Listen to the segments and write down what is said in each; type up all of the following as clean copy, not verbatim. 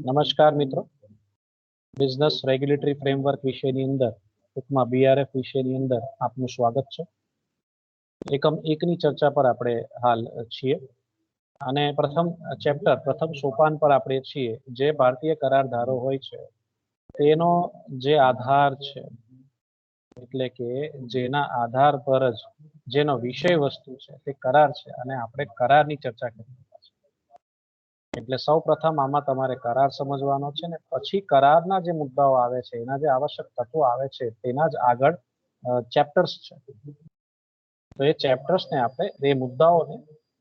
નમસ્કાર મિત્રો, business regulatory framework વિષયની અંદર ટૂંકમાં બીઆરએફ વિષયની અંદર આપનું સ્વાગત છે. એકમ એકની ચર્ચા પર આપણે હાલ છીએ અને પ્રથમ સોપાન પર આપણે છીએ જે ભારતીય કરારધારો હોય છે તેનો જે આધાર છે, એટલે કે જેના આધાર પર જ જેનો વિષય વસ્તુ છે તે કરાર છે અને આપણે કરારની ચર્ચા કરી. એટલે સૌ પ્રથમ આમાં તમારે કરાર સમજવાનો છે ને પછી કરારના જે મુદ્દાઓ આવે છે, એના જે આવશ્યક તત્વો આવે છે તેના જ આગળ ચેપ્ટર્સ છે. તો એ ચેપ્ટર્સને આપણે એ મુદ્દાઓને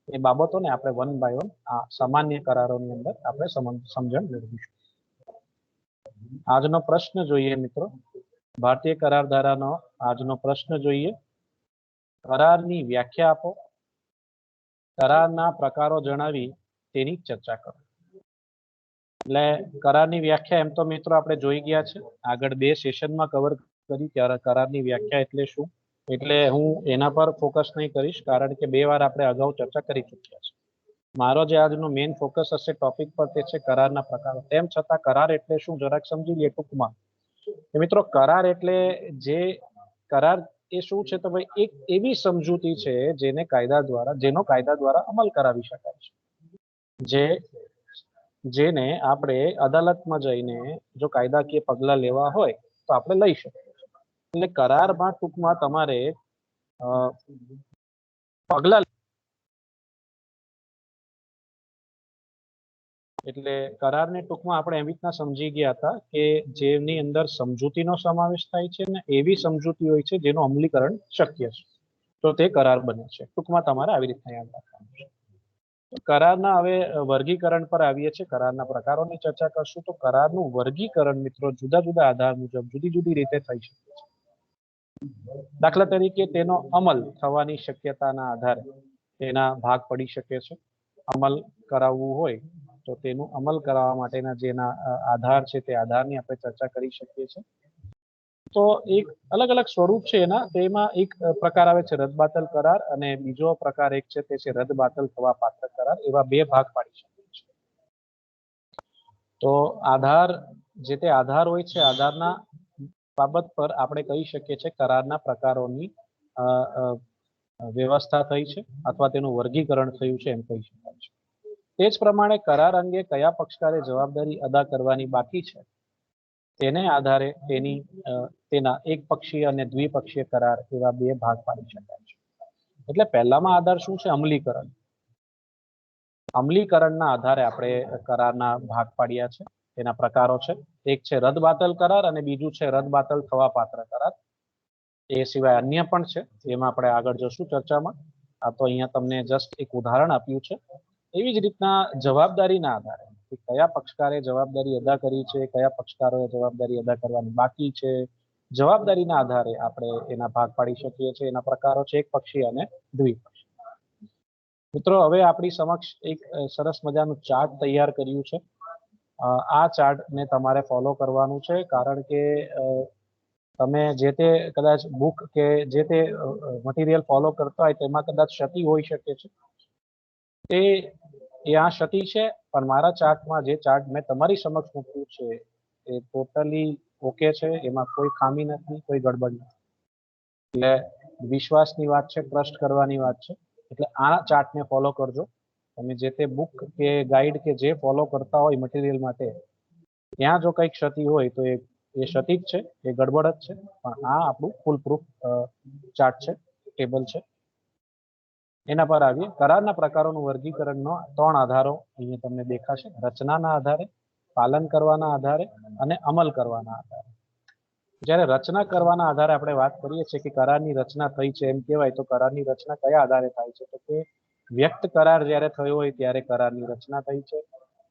એ બાબતોને આપણે વન બાય વન આ સામાન્ય કરારોની અંદર આપણે સમજણ મેળવીશું. આજનો પ્રશ્ન જોઈએ મિત્રો, ભારતીય કરાર ધારાનો આજનો પ્રશ્ન જોઈએ. કરારની વ્યાખ્યા આપો, કરારના પ્રકારો જણાવી તેની ચર્ચા કરો. એટલે કરારની વ્યાખ્યા એમ તો મિત્રો આપણે જોઈ ગયા છે, આગળ 2 સેશનમાં કવર કરી ત્યારે કરારની વ્યાખ્યા એટલે શું, એટલે હું એના પર ફોકસ નહીં કરીશ કારણ કે 2 વાર આપણે અગાઉ ચર્ચા કરી ચૂક્યા છે. મારો જે આજનો મેઇન ફોકસ હશે ટોપિક પર તે છે કરારના પ્રકારો. તેમ છતાં કરાર એટલે શું જરાક સમજી લઈએ ટૂંકમાં. મિત્રો કરાર એટલે કરાર એ શું છે તો ભાઈ એક એવી સમજૂતી છે જેનો કાયદા દ્વારા અમલ કરાવી શકાય છે, જેને આપણે અદાલતમાં જઈને જો કાયદાકીય પગલા લેવા હોય તો આપણે લઈ શકીએ. એટલે કરારમાં ટૂંકમાં તમારે પગલા એટલે કરારને ટૂંકમાં આપણે એવી રીતના સમજી ગયા હતા કે જેની અંદર સમજૂતીનો સમાવેશ થાય છે ને એવી સમજૂતી હોય છે જેનું અમલીકરણ શક્ય છે, તો તે કરાર બને છે. ટૂંકમાં તમારે આવી રીતના યાદ રાખવાનું છે. કરારના હવે વર્ગીકરણ પર આવીએ છીએ, કરારના પ્રકારોની ચર્ચા કરશું. તો કરારનું વર્ગીકરણ મિત્રો જુદા જુદા આધાર મુજબ જુદી જુદી રીતે થઈ શકે છે. દાખલા તરીકે તેનો અમલ થવાની શક્યતાના આધારે તેના ભાગ પડી શકે છે. અમલ કરાવવું હોય તો તેનું અમલ કરાવવા માટેના જેના આધાર છે તે આધારની આપણે ચર્ચા કરી શકીએ છીએ. તો એક અલગ અલગ સ્વરૂપ છે એના. તેમાં એક પ્રકાર આવે છે રદબાતલ કરાર અને બીજો પ્રકાર એક છે તે છે રદબાતલ થવા પાત્ર કરાર. એવા 2 ભાગ પાડી શકીએ છીએ. તો આધાર જે તે આધાર હોય છે, આધારના બાબત પર આપણે કહી શકીએ છીએ કરારના પ્રકારોની વ્યવસ્થા થઈ છે અથવા તેનું વર્ગીકરણ થયું છે એમ કહી શકાય છે. તે જ પ્રમાણે કરાર અંગે કયા પક્ષકારે જવાબદારી અદા કરવાની બાકી છે તેને આધારે તેના એક પક્ષીય અને દ્વિપક્ષીય કરાર એવા 2 ભાગ પાડી શકાય છે. એટલે પહેલામાં આધાર શું છે? અમલીકરણ. અમલીકરણના આધારે આપણે કરારના ભાગ પાડ્યા છે. તેના પ્રકારો છે, એક છે રદબાતલ કરાર અને બીજું છે રદબાતલ થવા પાત્ર કરાર. એ સિવાય અન્ય પણ છે, એમાં આપણે આગળ જશું ચર્ચામાં. આ તો અહીંયા તમને જસ્ટ એક ઉદાહરણ આપ્યું છે. એવી જ રીતના જવાબદારીના આધારે કયા પક્ષકારે જવાબદારી અદા કરી છે, કયા પક્ષકારોએ જવાબદારી અદા કરવાની બાકી છે, જવાબદારીના આધારે આપણે એના ભાગ પાડી શકીએ છીએ. એના પ્રકારો છે એક પક્ષીય અને દ્વિપક્ષીય. મિત્રો હવે આપણી સમક્ષ એક સરસ મજાનું ચાર્ટ તૈયાર કર્યું છે. આ ચાર્ટને તમારે ફોલો કરવાનું છે કારણ કે તમે જે તે કદાચ બુક કે જે તે મટીરિયલ ફોલો કરતા હોય તેમાં કદાચ ક્ષતિ હોઈ શકે છે. તે આ ક્ષતિ છે, પણ મારા ચાર્ટમાં જે ચાર્ટ મેં તમારી સમક્ષ મૂક્યું છે એ ટોટલી ઓકે છે. એમાં કોઈ ખામી નથી, કોઈ ગડબડ નથી. એટલે વિશ્વાસની વાત છે, ટ્રસ્ટ કરવાની વાત છે. એટલે આ ચાર્ટને ફોલો કરજો. તમે જે તે બુક કે ગાઈડ કે જે ફોલો કરતા હોય મટીરિયલ માટે, ત્યાં જો કંઈક ક્ષતિ હોય તો એ ક્ષતિ જ છે, એ ગડબડ જ છે. પણ આ આપણું ફૂલ પ્રૂફ ચાર્ટ છે, ટેબલ છે. એના પર આવીએ. કરારના પ્રકારોનું વર્ગીકરણનો 3 આધારો અહીંયા તમને દેખાશે: રચનાના આધારે, પાલન કરવાના આધારે અને અમલ કરવાના આધારે. જ્યારે રચના કરવાના આધારે આપણે વાત કરીએ છીએ કે કરારની રચના થઈ છે એમ કહેવાય, તો કરારની રચના કયા આધારે થાય છે? તો કે વ્યક્ત કરાર જ્યારે થયો હોય ત્યારે કરારની રચના થઈ છે,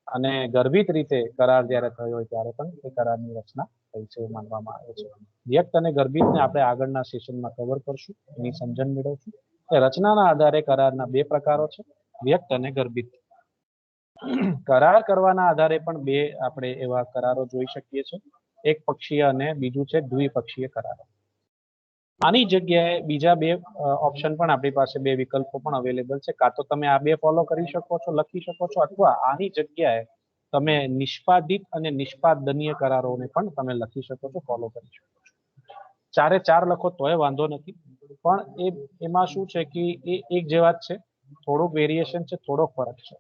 અને ગર્ભિત રીતે કરાર જ્યારે થયો હોય ત્યારે પણ એ કરારની રચના થઈ છે એવું માનવામાં આવે છે. વ્યક્ત અને ગર્ભિતને આપણે આગળના સેશનમાં કવર કરશું, એની સમજણ મેળવશું. રચનાના આધારે કરારના 2 પ્રકારો છે, વ્યક્ત અને ગર્ભિત. કરાર કરવાના આધારે પણ 2 આપણે એવા કરારો જોઈ શકીએ છીએ, એક પક્ષીય અને બીજું છે દ્વિપક્ષીય કરારો. આની જગ્યાએ બીજા 2 ઓપ્શન પણ આપણી પાસે 2 વિકલ્પો પણ અવેલેબલ છે. કાં તો તમે આ 2 ફોલો કરી શકો છો, લખી શકો છો, અથવા આની જગ્યાએ તમે નિષ્પાદિત અને નિષ્પાદનીય કરારોને પણ તમે લખી શકો છો, ફોલો કરી શકો છો. 4 એ 4 લખો તોય વાંધો નથી, પણ એમાં શું છે કે એ એક જેવા જ છે, થોડુંક વેરિએશન છે, થોડોક ફરક છે.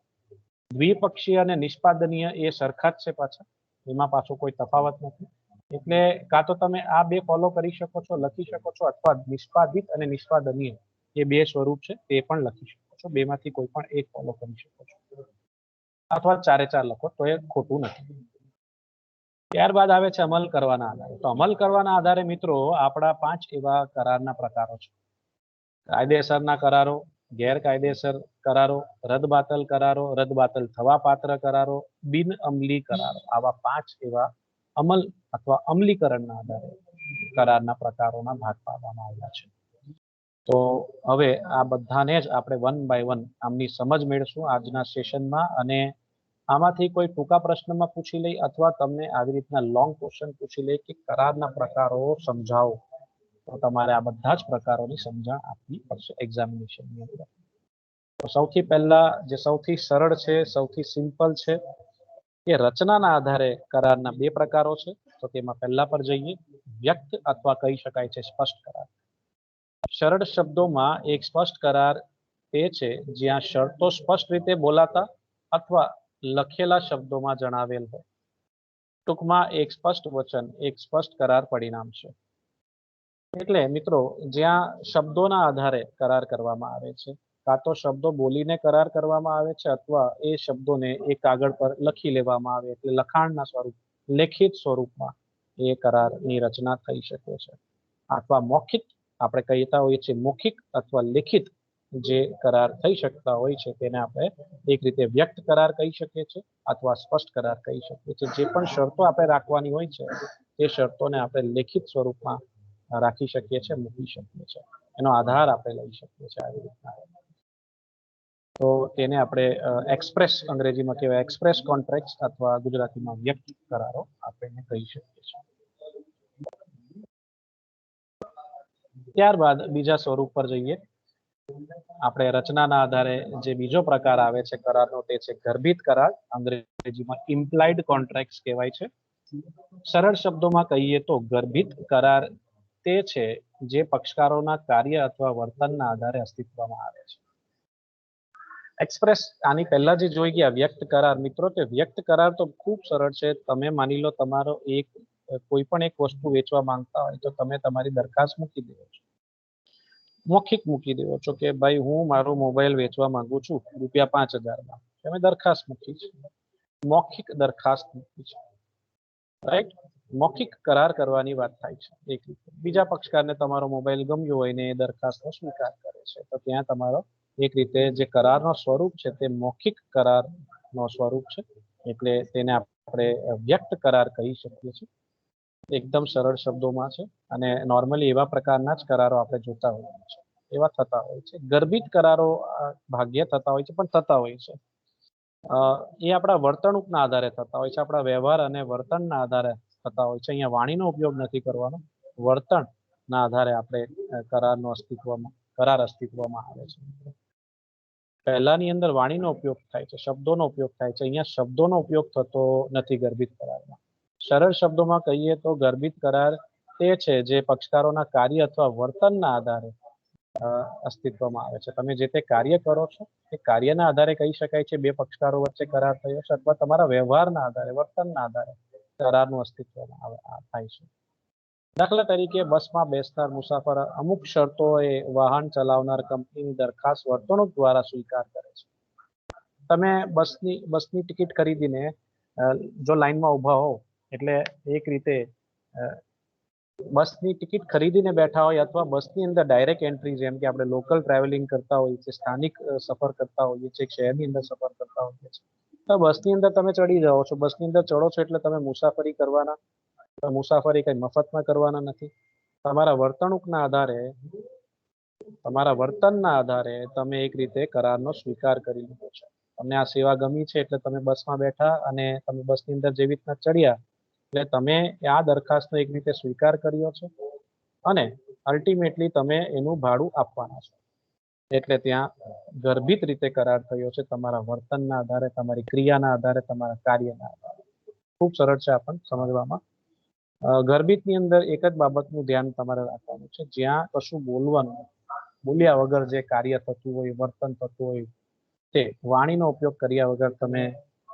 દ્વિપક્ષીય અને નિષ્પાદનીય એ સરખા જ છે પાછા, એમાં પાછો કોઈ તફાવત નથી. એટલે કાં તો તમે આ બે ફોલો કરી શકો છો, લખી શકો છો, અથવા નિષ્પાદિત અને નિષ્પાદનીય એ બે સ્વરૂપ છે તે પણ લખી શકો છો. બેમાંથી કોઈ પણ એક ફોલો કરી શકો છો, અથવા 4 એ 4 લખો તો એ ખોટું નથી. ત્યારબાદ આવે છે અમલ કરવાના આધારે. તો અમલ કરવાના આધારે મિત્રો આપણા 5 એવા કરારના પ્રકારો છે. કાયદેસરના કરારો, ગેરકાયદેસર કરારો, રદબાતલ કરારો, રદબાતલ થવા પાત્ર કરારો, બિન અમલી કરારો. આવા 5 એવા અમલ અથવા અમલીકરણના આધારે કરારના પ્રકારોના ભાગ પાડવામાં આવ્યા છે. તો હવે આ બધાને જ આપણે વન બાય વન આમની સમજ મેળશું આજના સેશનમાં, અને આમાંથી કોઈ ટૂંકા પ્રશ્નમાં પૂછી લઈ અથવા તમને આવી રીતના લોંગ ક્વેશ્ચન પૂછી લઈ કે કરારના પ્રકારો સમજાવો, તો તમારે આ બધા જ પ્રકારોની સમજણ આપવી પડશે એક્ઝામિનેશનની અંદર. તો સૌથી પહેલા જે સૌથી સરળ છે, સૌથી સિમ્પલ છે, એ રચનાના આધારે કરારના બે પ્રકારો છે. તો તેમાં પહેલા પર જઈએ, વ્યક્ત અથવા કહી શકાય છે સ્પષ્ટ કરાર. સરળ શબ્દોમાં એક સ્પષ્ટ કરાર તે છે જ્યાં શરતો સ્પષ્ટ રીતે બોલાતા અથવા લખેલા શબ્દોમાં જણાવેલ હોય. ટૂંકમાં એક સ્પષ્ટ વચન એક સ્પષ્ટ કરાર પરિણામ છે. એટલે મિત્રો જ્યાં શબ્દોના આધારે કરાર કરવામાં આવે છે, કાં તો શબ્દો બોલીને કરાર કરવામાં આવે છે, અથવા એ શબ્દોને એક કાગળ પર લખી લેવામાં આવે, એટલે લખાણના સ્વરૂપ, લેખિત સ્વરૂપમાં એ કરારની રચના થઈ શકે છે. અથવા મૌખિક, આપણે કહેતા હોઈએ છીએ મૌખિક અથવા લેખિત જે કરાર થઈ શકતા હોય છે તેને આપણે એક રીતે વ્યક્ત કરાર કહી શકીએ છીએ અથવા સ્પષ્ટ કરાર કહી શકીએ છીએ. જે પણ શરતો આપણે રાખવાની હોય છે તે શરતોને આપણે લેખિત સ્વરૂપમાં રાખી શકીએ છીએ, મૂકી શકીએ છીએ, એનો આધાર આપણે લઈ શકીએ છીએ આવી રીતના. તો તેને આપણે એક્સપ્રેસ, અંગ્રેજીમાં કહેવાય એક્સપ્રેસ કોન્ટ્રાક્ટ્સ, અથવા ગુજરાતીમાં વ્યક્ત કરારો આપણે કહી શકીએ છીએ. ત્યારબાદ બીજા સ્વરૂપ પર જઈએ. આપણે રચનાના આધારે જે બીજો પ્રકાર આવે છે કરારનો તે છે ગર્ભિત કરાર, અંગ્રેજીમાં ઇમ્પ્લાઇડ કોન્ટ્રાક્ટ્સ કહેવાય છે. સરળ શબ્દોમાં કહીએ તો ગર્ભિત કરાર તે છે જે પક્ષકારોના કાર્ય અથવા વર્તનના આધારે અસ્તિત્વમાં આવે છે. એક્સપ્રેસ, આની પહેલા જે જોઈ ગયા વ્યક્ત કરાર, મિત્રો તે વ્યક્ત કરાર તો ખૂબ સરળ છે. તમે માની લો તમારો કોઈ પણ એક વસ્તુ વેચવા માંગતા હોય તો તમે તમારી દરખાસ્ત મૂકી દો છો, મૌખિક મૂકી દો છો કે ભાઈ હું મારો મોબાઈલ વેચવા માંગુ છું ₹5000માં. તમે દરખાસ્ત મૂકી છે, મૌખિક દરખાસ્ત મૂકી છે, રાઈટ. મૌખિક કરાર કરવાની વાત થાય છે એક રીતે. બીજા પક્ષકારને તમારો મોબાઈલ ગમ્યો હોય ને એ દરખાસ્તનો સ્વીકાર કરે છે, તો ત્યાં તમારો એક રીતે જે કરારનો સ્વરૂપ છે તે મૌખિક કરારનો સ્વરૂપ છે, એટલે તેને આપણે વ્યક્ત કરાર કહી શકીએ છીએ. એકદમ સરળ શબ્દોમાં છે, અને નોર્મલી એવા પ્રકારના જ કરારો આપણે જોતા હોઈએ છીએ, એવા થતા હોય છે. ગર્ભિત કરારો ભાગ્ય થતા હોય છે, પણ થતા હોય છે. એ આપણા વર્તણૂકના આધારે થતા હોય છે, આપણા વ્યવહાર અને વર્તનના આધારે થતા હોય છે. અહીંયા વાણીનો ઉપયોગ નથી કરવાનો, વર્તનના આધારે આપણે કરાર અસ્તિત્વમાં આવે છે. પહેલાની અંદર વાણીનો ઉપયોગ થાય છે, શબ્દોનો ઉપયોગ થાય છે. અહીંયા શબ્દોનો ઉપયોગ થતો નથી ગર્ભિત કરારમાં. સરળ શબ્દોમાં કહીએ તો ગર્ભિત કરાર તે છે જે પક્ષકારોના કાર્ય અથવા વર્તનના આધારે અસ્તિત્વમાં આવે છે. તમે જે તે કાર્ય કરો છો એ કાર્યના આધારે કહી શકાય છે બે પક્ષકારો વચ્ચે કરાર થયો છે, અથવા તમારા વ્યવહારના આધારે, વર્તનના આધારે કરારનું અસ્તિત્વમાં થાય છે. દાખલા તરીકે બસમાં બેસનાર મુસાફર અમુક શરતોએ વાહન ચલાવનાર કંપનીની દરખાસ્ત વર્તણૂક દ્વારા સ્વીકાર કરે છે. તમે બસની ટિકિટ ખરીદીને જો લાઈનમાં ઊભા હોવ, એટલે એક રીતે બસની ટિકિટ ખરીદીને બેઠા હોય, અથવા બસની અંદર ડાયરેક્ટ એન્ટ્રી, જેમ કે આપણે લોકલ ટ્રાવેલિંગ કરતા હોઈએ છીએ, સ્થાનિક સફર કરતા હોઈએ છીએ, શહેરની અંદર સફર કરતા હોઈએ છીએ, તો બસની અંદર તમે ચડી જાઓ છો, બસની અંદર ચડો છો એટલે તમે મુસાફરી કરવાના, મુસાફરી કઈ મફતમાં કરવાના નથી. તમારા વર્તણૂકના આધારે, તમારા વર્તનના આધારે તમે એક રીતે કરારનો સ્વીકાર કરી લીધો છે. તમને આ સેવા ગમી છે એટલે તમે બસમાં બેઠા, અને તમે બસની અંદર જેવી રીતના ચડ્યા એટલે તમે આ દરખાસ્તનો એક રીતે સ્વીકાર કર્યો છે, અને અલ્ટિમેટલી તમે એનું ભાડું આપવાના છો. એટલે ત્યાં ગર્ભિત રીતે કરાર થયો છે, તમારા વર્તનના આધારે, તમારી ક્રિયાના આધારે, તમારા કાર્યના આધારે. ખૂબ સરળ છે આ પણ સમજવામાં. ગર્ભિતની અંદર એક જ બાબતનું ધ્યાન તમારે રાખવાનું છે, જ્યાં કશું બોલવાનું, બોલ્યા વગર જે કાર્ય થતું હોય, વર્તન થતું હોય, તે વાણીનો ઉપયોગ કર્યા વગર તમે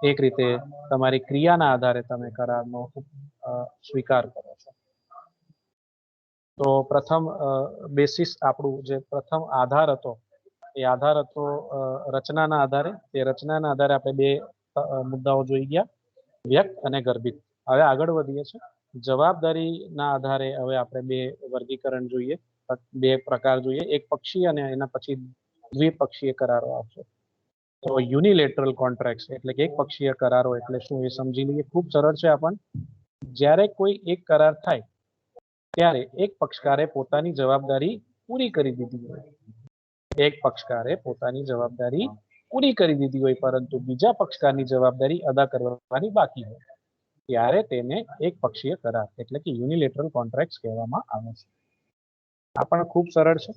એક રીતે તમારી ક્રિયાના આધારે તમે કરારનો સ્વીકાર કરો છો. તો પ્રથમ બેસિસ આપણું જે પ્રથમ આધાર હતો, એ આધાર હતો રચનાના આધારે. તે રચનાના આધારે આપણે બે મુદ્દાઓ જોઈ ગયા, વ્યક્ત અને ગર્ભિત. હવે આગળ વધીએ છીએ. જવાબદારીના આધારે હવે આપણે બે વર્ગીકરણ જોઈએ, બે પ્રકાર જોઈએ, એક પક્ષીય અને એના પછી દ્વિપક્ષીય કરારો આવશે. તો યુનિલેટરલ કોન્ટ્રાક્ટ એટલે કે એક પક્ષીય કરારો એટલે શું એ સમજી લઈએ. ખૂબ સરળ છે આ પણ. જ્યારે કોઈ એક કરાર થાય ત્યારે એક પક્ષકારે પોતાની જવાબદારી પૂરી કરી દીધી હોય, એક પક્ષકારે પોતાની જવાબદારી પૂરી કરી દીધી હોય, પરંતુ બીજા પક્ષકારની જવાબદારી અદા કરવાની બાકી હોય, ત્યારે તેને એક પક્ષીય કરાર એટલે કે યુનિલેટરલ કોન્ટ્રાક્ટ કહેવામાં આવે છે. આ પણ ખૂબ સરળ છે.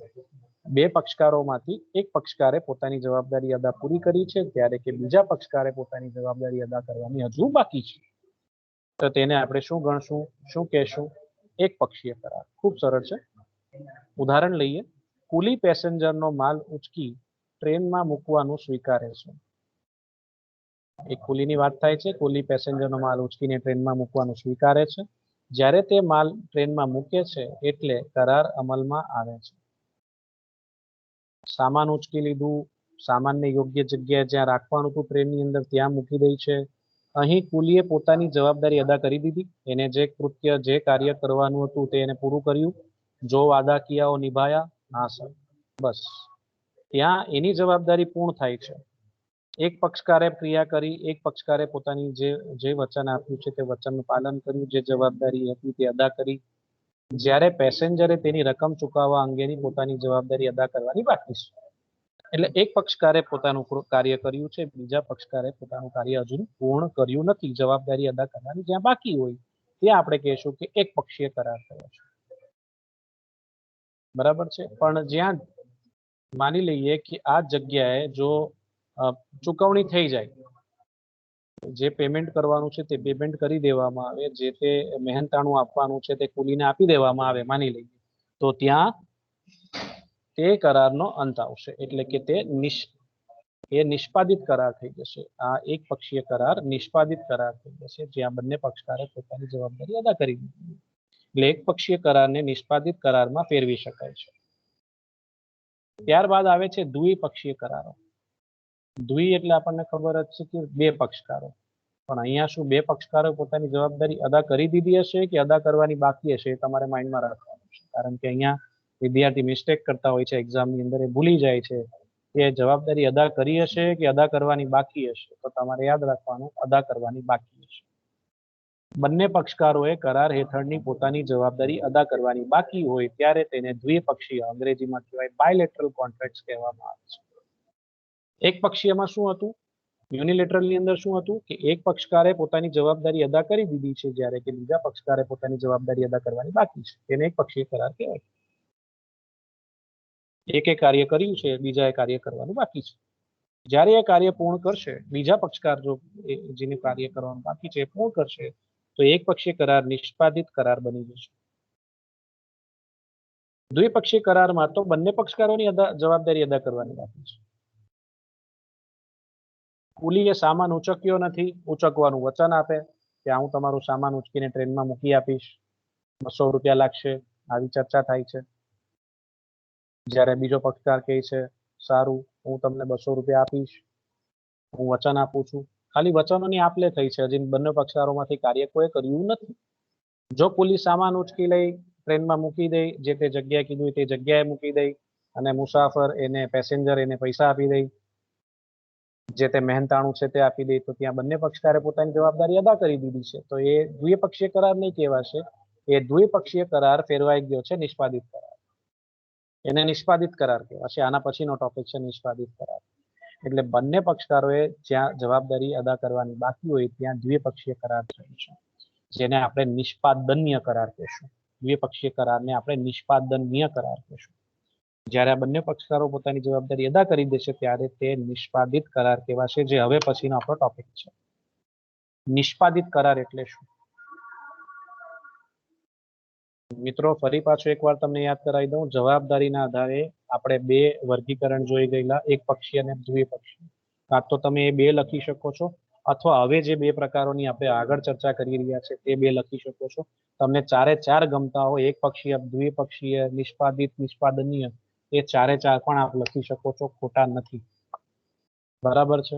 બે પક્ષકારોમાંથી એક પક્ષકારે પોતાની જવાબદારી અદા પૂરી કરી છે, ત્યારે કે બીજા પક્ષકારે પોતાની જવાબદારી અદા કરવાની હજુ બાકી છે, તો તેને આપણે શું ગણશું, શું કહેશું? એક પક્ષીય કરાર. ખૂબ સરળ છે. ઉદાહરણ લઈએ. કુલી પેસેન્જરનો માલ ઉચકી ટ્રેનમાં મૂકવાનું સ્વીકારે છે. એક કુલીની વાત થાય છે. કુલી પેસેન્જરનો માલ ઉચકીને ટ્રેનમાં મૂકવાનું સ્વીકારે છે. જ્યારે તે માલ ટ્રેનમાં મૂકે છે એટલે કરાર અમલમાં આવે છે. સામાન ઉચકી લીધું, સામાનને યોગ્ય જગ્યાએ જ્યાં રાખવાનું હતું ટ્રેનની અંદર ત્યાં મૂકી દે છે. અહીં કુલીએ પોતાની જવાબદારી અદા કરી દીધી. એને જે કૃત્ય, જે કાર્ય કરવાનું હતું તે એને પૂરું કર્યું. જો વાદા કિયાઓ નિભાયા, હા સર, બસ ત્યાં એની જવાબદારી પૂર્ણ થાય છે. એક પક્ષકારે ક્રિયા કરી, એક પક્ષકારે પોતાની જે વચન આપ્યું છે તે વચનનું પાલન કર્યું, જે જવાબદારી હતી તે અદા કરી. જ્યારે પેસેન્જરે તેની રકમ ચૂકવવા અંગેની પોતાની જવાબદારી અદા કરવાની બાકી છે. એટલે એક પક્ષકારે પોતાનું કાર્ય કર્યું છે, બીજા પક્ષકારે પોતાનું કાર્ય હજુ પૂર્ણ કર્યું નથી. જવાબદારી અદા કરવાની જ્યાં બાકી હોય ત્યાં આપણે કહીશું કે એક પક્ષીય કરાર થયો છે. બરાબર છે. પણ જ્યાં માની લઈએ કે આ જગ્યાએ જો ચૂકવણી થઈ જાય, જે પેમેન્ટ કરવાનું છે તે પેમેન્ટ કરી દેવામાં આવે, જે તે મહેનતાણું આપવાનું છે તે કુલીને આપી દેવામાં આવે, માની લઈએ, તો ત્યાં તે કરારનો અંત આવશે. એટલે કે તે નિષ્પાદિત કરાર થઈ જશે. આ એક પક્ષીય કરાર નિષ્પાદિત કરાર થઈ જશે, જ્યાં બંને પક્ષકારે પોતાની જવાબદારી અદા કરી દીધી. એટલે એક પક્ષીય કરારને નિષ્પાદિત કરારમાં ફેરવી શકાય છે. ત્યારબાદ આવે છે દ્વિપક્ષીય કરારો. દ્વિ એટલે આપણને ખબર જ છે કે બે પક્ષકારો. પણ અહીંયા શું બે પક્ષકારો પોતાની જવાબદારી અદા કરી દીધી હશે કે અદા કરવાની બાકી હશે, એ તમારે માઇન્ડમાં રાખવાનું છે. કારણ કે અહીંયા વિદ્યાર્થી મિસ્ટેક કરતા હોય છે એક્ઝામની અંદર, એ ભૂલી જાય છે કે જવાબદારી અદા કરી હશે કે અદા કરવાની બાકી હશે. તો તમારે યાદ રાખવાનું, અદા કરવાની બાકી હશે. બંને પક્ષકારોએ કરાર હેઠળની પોતાની જવાબદારી અદા કરવાની બાકી હોય ત્યારે તેને દ્વિપક્ષીય, અંગ્રેજીમાં કહેવાય બાયલેટરલ કોન્ટ્રાક્ટ કહેવામાં આવે છે. એક પક્ષીયમાં શું હતું? યુનિલેટરલની અંદર શું હતું કે એક પક્ષકારે પોતાની જવાબદારી અદા કરી દીધી છે, જ્યારે કે બીજા પક્ષકારે પોતાની જવાબદારી અદા કરવાની બાકી છે. તેને એક પક્ષીય કરાર કહેવાય. એકે કાર્ય કર્યું છે, બીજાએ કાર્ય કરવાનું બાકી છે. જ્યારે એ કાર્ય પૂર્ણ કરશે, બીજા પક્ષકાર જો જેને કાર્ય કરવાનું બાકી છે એ પૂર્ણ કરશે, તો એક પક્ષીય કરાર નિષ્પાદિત કરાર બની જશે. દ્વિપક્ષીય કરારમાં તો બંને પક્ષકારોની જવાબદારી અદા કરવાની બાકી છે. કુલીએ સામાન ઉચક્યો નથી, ઉચકવાનું વચન આપે કે હું તમારું સામાન ઉચકીને ટ્રેનમાં મૂકી આપીશ, 200 રૂપિયા લાગશે, આવી ચર્ચા થાય છે. જ્યારે બીજો પક્ષકાર કહે છે સારું, હું તમને 200 રૂપિયા આપીશ, હું વચન આપું છું. ખાલી વચનોની આપ-લે થઈ છે, હજી બંને પક્ષકારોમાંથી કાર્ય કોઈ કર્યું નથી. જો કુલી સામાન ઉચકી લઈ, ટ્રેનમાં મૂકી દે, જે તે જગ્યાએ કીધું તે જગ્યાએ મૂકી દે, અને મુસાફર એને પેસેન્જર એને પૈસા આપી દે, જે તે મહેનતાણું છે તે આપી દે, તો ત્યાં બંને પક્ષકારે પોતાની જવાબદારી અદા કરી દીધી છે. તો એ દ્વિપક્ષીય કરાર નહીં કહેવાશે, એ દ્વિપક્ષીય કરાર ફેરવાઈ ગયો છે નિષ્પાદિત કરાર. એને નિષ્પાદિત કરાર કહેવાશે. આના પછીનો ટોપિક છે નિષ્પાદિત કરાર. એટલે બંને પક્ષકારોએ જ્યાં જવાબદારી અદા કરવાની બાકી હોય ત્યાં દ્વિપક્ષીય કરાર થયો છે, જેને આપણે નિષ્પાદનીય કરાર કહેશું. દ્વિપક્ષીય કરારને આપણે નિષ્પાદનીય કરાર કહેશું. જ્યારે આ બંને પક્ષકારો પોતાની જવાબદારી અદા કરી દેશે ત્યારે તે નિષ્પાદિત કરાર કહેવાશે, જે હવે પછીનો આપણો ટોપિક છે. નિષ્પાદિત કરાર એટલે શું? મિત્રો ફરી પાછું એકવાર તમને યાદ કરાવી દઉં, જવાબદારીના આધારે આપણે બે વર્ગીકરણ જોઈ ગયેલા, એક પક્ષી અને દ્વિપક્ષી. કાં તો તમે એ બે લખી શકો છો, અથવા હવે જે બે પ્રકારોની આપણે આગળ ચર્ચા કરી રહ્યા છે તે બે લખી શકો છો. તમને ચારે ચાર ગમતા હોય, એક પક્ષીય, દ્વિપક્ષીય, નિષ્પાદિત, નિષ્પાદનીય, એ ચારે ચાર પણ આપ લખી શકો છો, ખોટા નથી. બરાબર છે.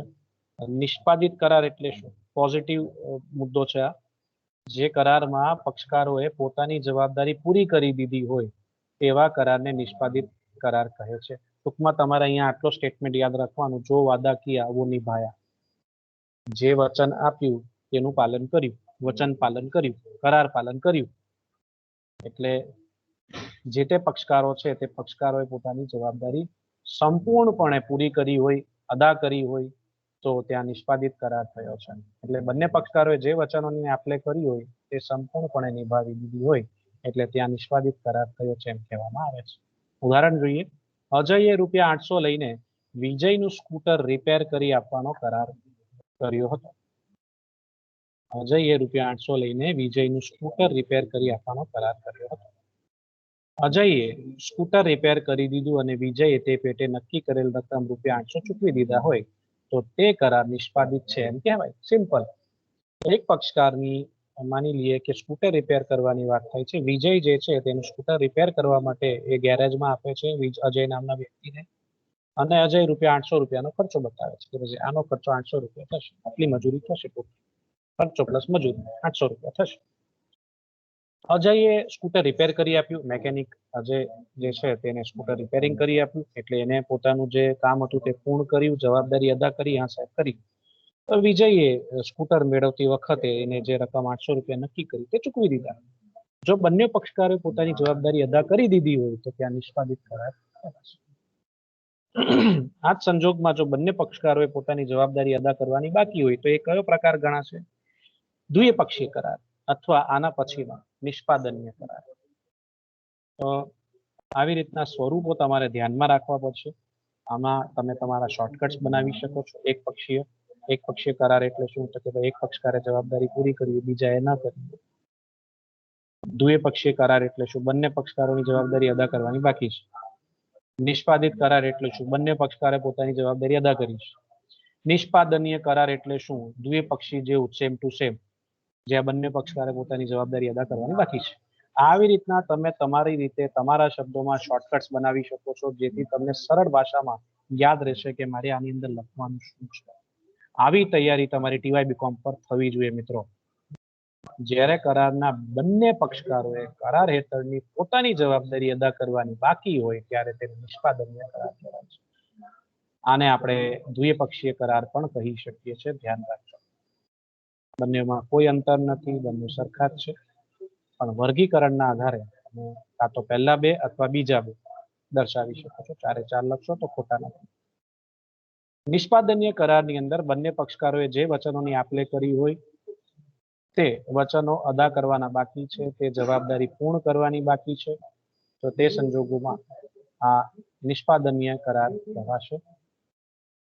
નિષ્પાદિત કરાર એટલે શું? પોઝિટિવ મુદ્દો છે આ. જે કરારમાં પક્ષકારોએ પોતાની જવાબદારી પૂરી કરી દીધી હોય તેવા કરારને નિષ્પાદિત કરાર કહે છે. ટૂંકમાં તમારે અહીંયા આટલો સ્ટેટમેન્ટ યાદ રાખવાનું, જો વાદા કિયા વો નિભાયા. જે વચન આપ્યું તેનું પાલન કર્યું, વચન પાલન કર્યું, કરાર પાલન કર્યું. એટલે જે તે પક્ષકારો છે તે પક્ષકારોએ પોતાની જવાબદારી સંપૂર્ણપણે પૂરી કરી હોય, અદા કરી હોય તો ત્યાં નિષ્પાદિત કરાર થયો છે. એટલે બંને પક્ષકારોએ જે વચનોની આપલે કરી હોય તે સંપૂર્ણપણે નિભાવી દીધી હોય એટલે ત્યાં નિષ્પાદિત કરાર થયો છે એમ કહેવામાં આવે છે. ઉદાહરણ જોઈએ. અજયે ₹800 લઈને વિજયનું સ્કૂટર રિપેર કરી આપવાનો કરાર કર્યો હતો. અજયે ₹800 લઈને વિજયનું સ્કૂટર રિપેર કરી આપવાનો કરાર કર્યો હતો. અજયે સ્કૂટર રિપેર કરી દીધું અને વિજયે તે પેટે નક્કી કરેલ રકમ ₹800 ચૂકવી દીધા હોય તો તે કરાર નિષ્પાદિત છે એમ કહેવાય. સિમ્પલ. એક પક્ષકારની માની લઈએ કે સ્કૂટર રિપેર કરવાની વાત થાય છે. વિજય જે છે તેનું સ્કૂટર રિપેર કરવા માટે એ ગેરેજમાં આપે છે અજય નામના વ્યક્તિને, અને અજય ₹800 નો ખર્ચો બતાવે છે કે પછી આનો ખર્ચો ₹800 થશે, આટલી મજૂરી થશે, ખર્ચો પ્લસ મજૂરી ₹800 થશે. અજયે સ્કૂટર રિપેર કરી આપ્યું, મેકેનિક અજય જે છે તેને સ્કૂટર રિપેરિંગ કરી આપ્યું, એટલે એને પોતાનું જે કામ હતું તે પૂર્ણ કર્યું, જવાબદારી અદા કરી, હા સાહેબ કરી. તો વિજયે સ્કૂટર મેળવતી વખતે એને જે રકમ ₹800 નક્કી કરી તે ચૂકવી દીધા. જો બંને પક્ષકારોએ પોતાની જવાબદારી અદા કરી દીધી હોય તો ત્યાં નિષ્પાદિત કરાર કહેવાશે. આ જ સંજોગમાં જો બંને પક્ષકારોએ પોતાની જવાબદારી અદા કરવાની બાકી હોય તો એ કયો પ્રકાર ગણાશે? દ્વિપક્ષીય કરાર અથવા આના પછીનો નિષ્પાદનીય કરાર. તો આવી રીતના સ્વરૂપો તમારે ધ્યાનમાં રાખવા પડશે. આમાં તમે તમારા શોર્ટકટ્સ બનાવી શકો છો. એક પક્ષીય કરાર એટલે શું? તો કે ભાઈ એક પક્ષકારે જવાબદારી પૂરી કરવી, બીજાએ ન કરવી. દ્વિપક્ષીય કરાર એટલે શું? બંને પક્ષકારોની જવાબદારી અદા કરવાની બાકી છે. નિષ્પાદિત કરાર એટલે શું? બંને પક્ષકારે પોતાની જવાબદારી અદા કરી છે. નિષ્પાદનીય કરાર એટલે શું? દ્વિપક્ષી જેવું, સેમ ટુ સેમ, જ્યાં બંને પક્ષકારે પોતાની જવાબદારી અદા કરવાની બાકી છે. આવી રીતના તમે તમારી રીતે તમારા શબ્દોમાં શોર્ટકટ્સ બનાવી શકો છો, જેથી તમને સરળ ભાષામાં યાદ રહેશે કે મારે આની અંદર લખવાનું શું છે. આવી તૈયારી તમારી TYBCom પર થવી જોઈએ મિત્રો. જ્યારે કરારના બંને પક્ષકારોએ કરાર હેઠળની પોતાની જવાબદારી અદા કરવાની બાકી હોય ત્યારે તેને નિષ્પાદનીય કરાર કહેવાય છે. આને આપણે દ્વિપક્ષીય કરાર પણ કહી શકીએ છીએ. ધ્યાન રાખજો. બંનેમાં કોઈ અંતર નથી, બંને સરખા જ છે, પણ વર્ગીકરણના આધારે તમે કાં તો પહેલા બે અથવા બીજા બે દર્શાવી શકો છો. ચારે ચાર લખશો તો ખોટા નથી. નિષ્પાદનીય કરારની અંદર બંને પક્ષકારોએ જે વચનોની આપલે કરી હોય તે વચનો અદા કરવાના બાકી છે, તે જવાબદારી પૂર્ણ કરવાની બાકી છે, તો તે સંજોગોમાં આ નિષ્પાદનીય કરાર કહેવાશે.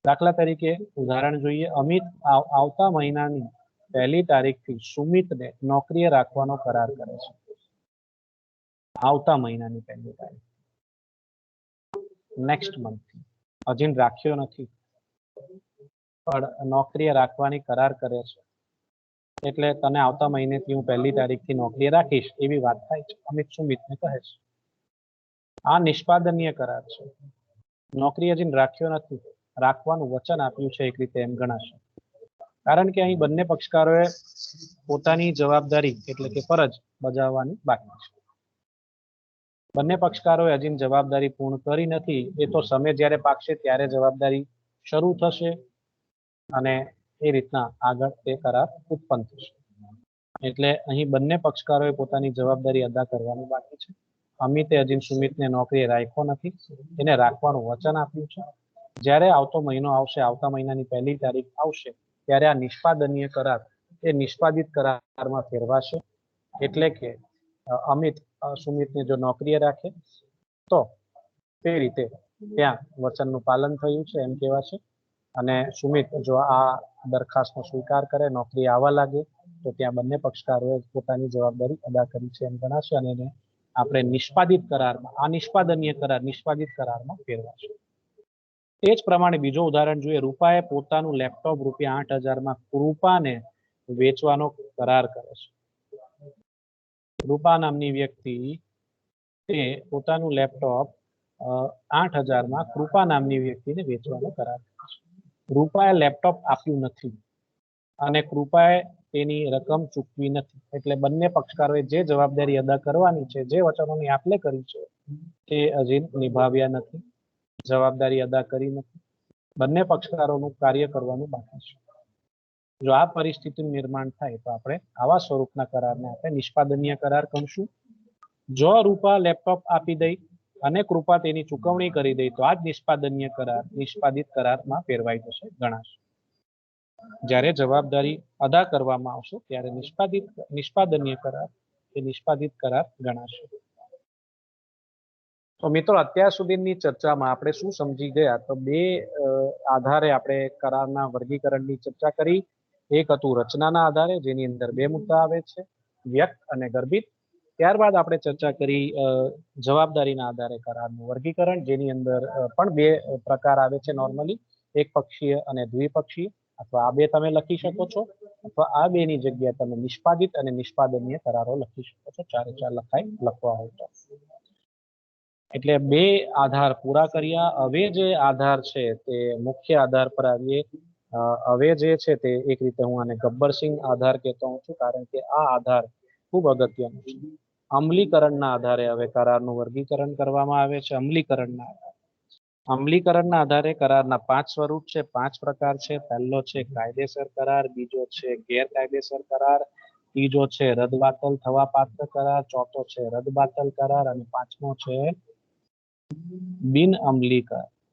દાખલા તરીકે ઉદાહરણ જોઈએ. અમિત આવતા મહિનાની 1લી તારીખથી સુમિતને નોકરીએ રાખવાનો કરાર કરે છે. આવતા મહિનાની 1લી તારીખ, નેક્સ્ટ મંથથી. હજી રાખ્યો નથી પણ નોકરીએ રાખવાની કરાર કરે છે. એટલે તને આવતા મહિનેથી હું 1લી તારીખથી નોકરીએ રાખીશ એવી વાત થાય છે. અમિત સુમિતને કહે છે. આ નિષ્પાદનીય કરાર છે. નોકરી હજી રાખ્યો નથી, રાખવાનું વચન આપ્યું છે એક રીતે એમ ગણાશે. કારણ કે અહીં બંને પક્ષકારોએ પોતાની જવાબદારી એટલે કે ફરજ બજાવવાની બાકી છે. બંને પક્ષકારોએ હજી જવાબદારી પૂર્ણ કરી નથી. એ તો સમય જ્યારે પાકશે ત્યારે જવાબદારી શરૂ થશે અને એ રીતના આગળ તે કરાર ઉત્પન્ન થશે. એટલે અહીં બંને પક્ષકારોએ પોતાની જવાબદારી અદા કરવાની બાકી છે. અમિતે હજી સુમિતને નોકરીએ રાખ્યો નથી, એને રાખવાનું વચન આપ્યું છે. જ્યારે આવતો મહિનો આવશે, આવતા મહિનાની 1લી તારીખ આવશે ત્યારે આ નિષ્પાદનીય કરાર એ નિષ્પાદિત કરારમાં ફેરવાશે. એટલે કે અમિત સુમિતને જો નોકરીએ રાખે તો તે રીતે ત્યાં વચનનું પાલન થયું છે એમ કહેવાશે. અને સુમિત જો આ દરખાસ્તનો સ્વીકાર કરે, નોકરી આવવા લાગે, તો ત્યાં બંને પક્ષકારોએ પોતાની જવાબદારી અદા કરી છે એમ ગણાશે અને એને આપણે નિષ્પાદિત કરારમાં, આ નિષ્પાદનીય કરાર નિષ્પાદિત કરારમાં ફેરવાશે. એ જ પ્રમાણે બીજો ઉદાહરણ જોઈએ. રૂપાએ પોતાનું લેપટોપ ₹8,000 કૃપાને વેચવાનો કરાર કરે છે. રૂપા નામની વ્યક્તિ તે પોતાનું લેપટોપ 8,000 કૃપા નામની વ્યક્તિને વેચવાનો કરાર કરે છે. રૂપાએ લેપટોપ આપ્યું નથી અને કૃપાએ તેની રકમ ચૂકવી નથી, એટલે બંને પક્ષકારોએ જે જવાબદારી અદા કરવાની છે, જે વચનોની આપલે કરી છે, તે હજી નિભાવ્યા નથી, જવાબદારી અદા કરી નથી. બંને પક્ષકારોનું કાર્ય કરવાનું બાકી છે. જો આ પરિસ્થિતિનું નિર્માણ થાય તો આપણે આવા સ્વરૂપના કરારને આપણે નિષ્પાદનીય કરાર કહીશું. જો રૂપા લેપટોપ આપી દઈ અને કૃપા તેની ચૂકવણી કરી દઈ તો આ જ નિષ્પાદનીય કરાર નિષ્પાદિત કરારમાં ફેરવાઈ જશે, ગણાશે. જ્યારે જવાબદારી અદા કરવામાં આવશે ત્યારે નિષ્પાદનીય કરાર એ નિષ્પાદિત કરાર ગણાશે. તો મિત્રો, અત્યાર સુધીની ચર્ચામાં આપણે શું સમજી ગયા? તો બે આધારે આપણે કરારના વર્ગીકરણની ચર્ચા કરી. એક હતું રચનાના આધારે, જેની અંદર બે મુદ્દા આવે છે, વ્યક્ત અને ગર્ભિત. ત્યારબાદ આપણે ચર્ચા કરી જવાબદારીના આધારે કરારનું વર્ગીકરણ, જેની અંદર પણ બે પ્રકાર આવે છે નોર્મલી, એક પક્ષીય અને દ્વિપક્ષીય, અથવા આ બે તમે લખી શકો છો, અથવા આ બેની જગ્યાએ તમે નિષ્પાદિત અને નિષ્પાદનીય કરારો લખી શકો છો, ચારે ચાર લખવા હોય તો. એટલે બે આધાર પૂરા કર્યા. હવે જે આધાર છે તે મુખ્ય આધાર પર આવીએ. હવે જે છે તે એક રીતે હું આને ગબ્બરસિંહ આધાર કહેતો હોઉં છું, કારણ કે આ આધાર ખૂબ અગત્યનો છે. અમલીકરણના આધારે હવે કરારનું વર્ગીકરણ કરવામાં આવે છે. અમલીકરણના આધારે કરારના 5 સ્વરૂપ છે, 5 પ્રકાર છે. પહેલો છે કાયદેસર કરાર, બીજો છે ગેરકાયદેસર કરાર, ત્રીજો છે રદબાતલ થવા પાત્ર કરાર, ચોથો છે રદબાતલ કરાર અને પાંચમો છે બિન અમલી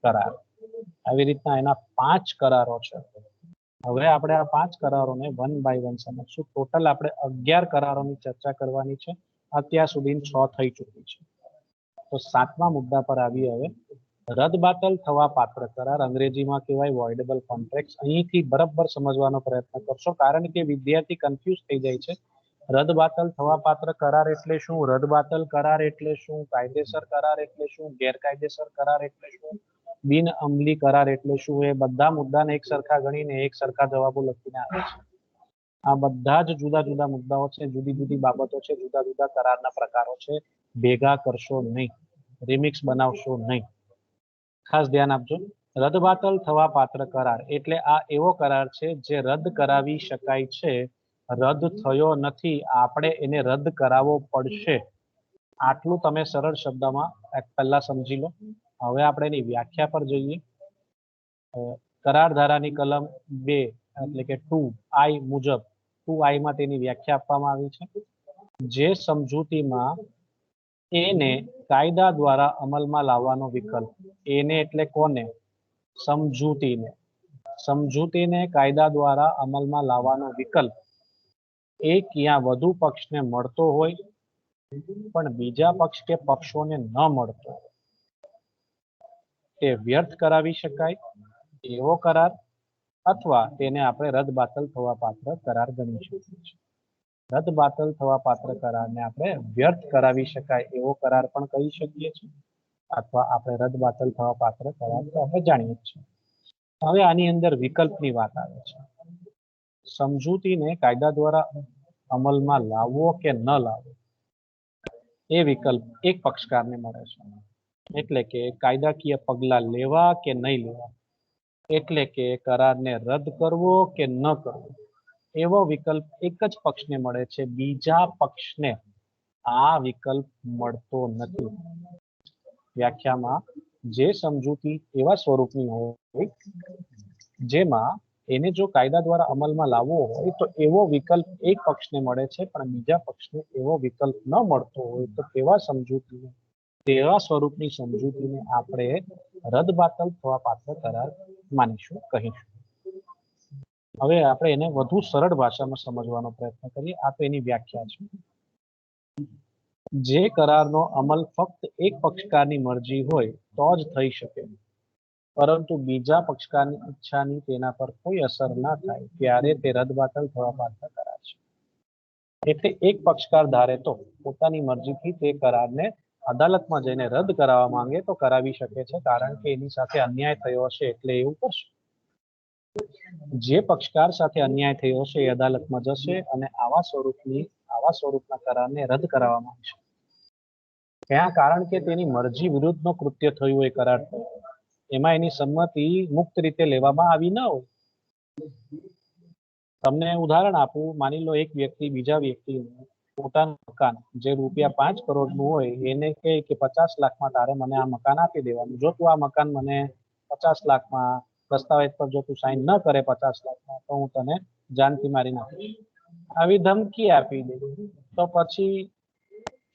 કરાર. આવી રીતના એના 5 કરારો છે. હવે આપણે આ 5 કરારોને વન બાય વન સમજશું. ટોટલ આપણે 11 કરારોની ચર્ચા કરવાની છે. અત્યાર સુધી 6 થઈ ચૂકી છે. તો 7મા મુદ્દા પર આવીએ. હવે રદબાતલ થવા પાત્ર કરાર, અંગ્રેજીમાં કહેવાય વોઇડેબલ કોન્ટ્રાક્ટ્સ. અહીંથી બરાબર સમજવાનો પ્રયત્ન કરશો, કારણ કે વિદ્યાર્થી કન્ફ્યુઝ થઈ જાય છે. રદબાતલ થવા પાત્ર કરાર એટલે શું? રદબાતલ કરાર એટલે શું? કાયદેસર કરાર એટલે શું? ગેરકાયદેસર કરાર એટલે શું? બિન અમલી કરાર એટલે શું? એ બધા મુદ્દાને એક સરખા ગણીને એક સરખા જવાબો લખીને આવે છે. આ બધા જ જુદા જુદા મુદ્દાઓ છે, જુદી જુદી બાબતો છે, જુદા જુદા કરારના પ્રકારો છે. ભેગા કરશો નહીં, રિમિક્સ બનાવશો નહીં. ખાસ ધ્યાન આપજો. રદબાતલ થવા પાત્ર કરાર એટલે આ એવો કરાર છે જે રદ કરાવી શકાય છે. રદ થયો નથી, આપણે એને રદ કરાવવો પડશે. આટલું તમે સરળ શબ્દમાં પહેલા સમજી લો. હવે આપણે એની વ્યાખ્યા પર જઈએ. કરાર ધારાની કલમ 2 એટલે કે 2I મુજબ 2I માં તેની વ્યાખ્યા આપવામાં આવી છે. જે સમજૂતીમાં એને કાયદા દ્વારા અમલમાં લાવવાનો વિકલ્પ, એને એટલે કોને? સમજૂતીને. સમજૂતીને કાયદા દ્વારા અમલમાં લાવવાનો વિકલ્પ એક યા વધુ પક્ષને મળતો હોય પણ બીજા પક્ષ કે પક્ષોને ન મળતો, તે વ્યર્થ કરાવી શકાય એવો કરાર, અથવા તેને આપણે રદબાતલ થવા પાત્ર કરાર ગણી શકીએ છીએ. રદબાતલ થવા પાત્ર કરારને આપણે વ્યર્થ કરાવી શકાય એવો કરાર પણ કહી શકીએ છીએ, અથવા આપણે રદબાતલ થવા પાત્ર કરાર તો આપણે જાણીએ છીએ. હવે આની અંદર વિકલ્પની વાત આવે છે. સમજૂતીને કાયદા દ્વારા અમલમાં લાવવો કે ન લાવવો, એ વિકલ્પ એક પક્ષકારને મળે છે. એટલે કે કાયદાકીય પગલાં લેવા કે નહીં લેવા, એટલે કે કરારને રદ કરવો કે ન કરવો, એવો વિકલ્પ એક જ પક્ષને મળે છે. બીજા પક્ષને આ વિકલ્પ મળતો નથી. વ્યાખ્યામાં જે સમજૂતી એવા સ્વરૂપની હોય જેમાં એને જો કાયદા દ્વારા અમલમાં લાવવો હોય તો એવો વિકલ્પ એક પક્ષને મળે છે, પણ બીજા પક્ષને એવો વિકલ્પ ન મળતો હોય તો તેવા સમજૂતીને, તેવા સ્વરૂપની સમજૂતીને આપણે રદબાતલ થવા પાત્ર કરાર માનીશું, કહીશું. હવે આપણે એને વધુ સરળ ભાષામાં સમજવાનો પ્રયત્ન કરીએ. આ તો એની વ્યાખ્યા છે. જે કરારનો અમલ ફક્ત એક પક્ષકારની મરજી હોય તો જ થઈ શકે, પરંતુ બીજા પક્ષકારની ઈચ્છાની તેના પર કોઈ અસર ના થાય ત્યારે તે રદબાતલ થવા પાત્ર કરાર છે. એટલે એક પક્ષકાર ધારે તો પોતાની મરજીથી તે કરારને અદાલતમાં જઈને રદ કરાવવા માંગે તો કરાવી શકે છે, કારણ કે એની સાથે અન્યાય થયો હશે એટલે એવું કરશે. જે પક્ષકાર સાથે અન્યાય થયો છે એ અદાલતમાં જશે અને આવા સ્વરૂપના કરારને રદ કરાવવા માંગશે. ત્યાં કારણ કે તેની મરજી વિરુદ્ધનો કૃત્ય થયું હોય, કરાર થયો, એમાં એની સંમતિ મુક્ત રીતે લેવામાં આવી ન હોય. તમને ઉદાહરણ આપું, માની લો એક વ્યક્તિ બીજા વ્યક્તિને પોતાનું મકાન જે ₹5 કરોડનું હોય એને કહે કે 50 લાખમાં તારે મને આ મકાન આપી દેવાનું, જો તું આ મકાન મને 50 લાખમાં દસ્તાવેજ પર જો તું સાઈન ન કરે 50 લાખમાં તો હું તને જાનથી મારી નાખીશ. આવી ધમકી આપી દે તો પછી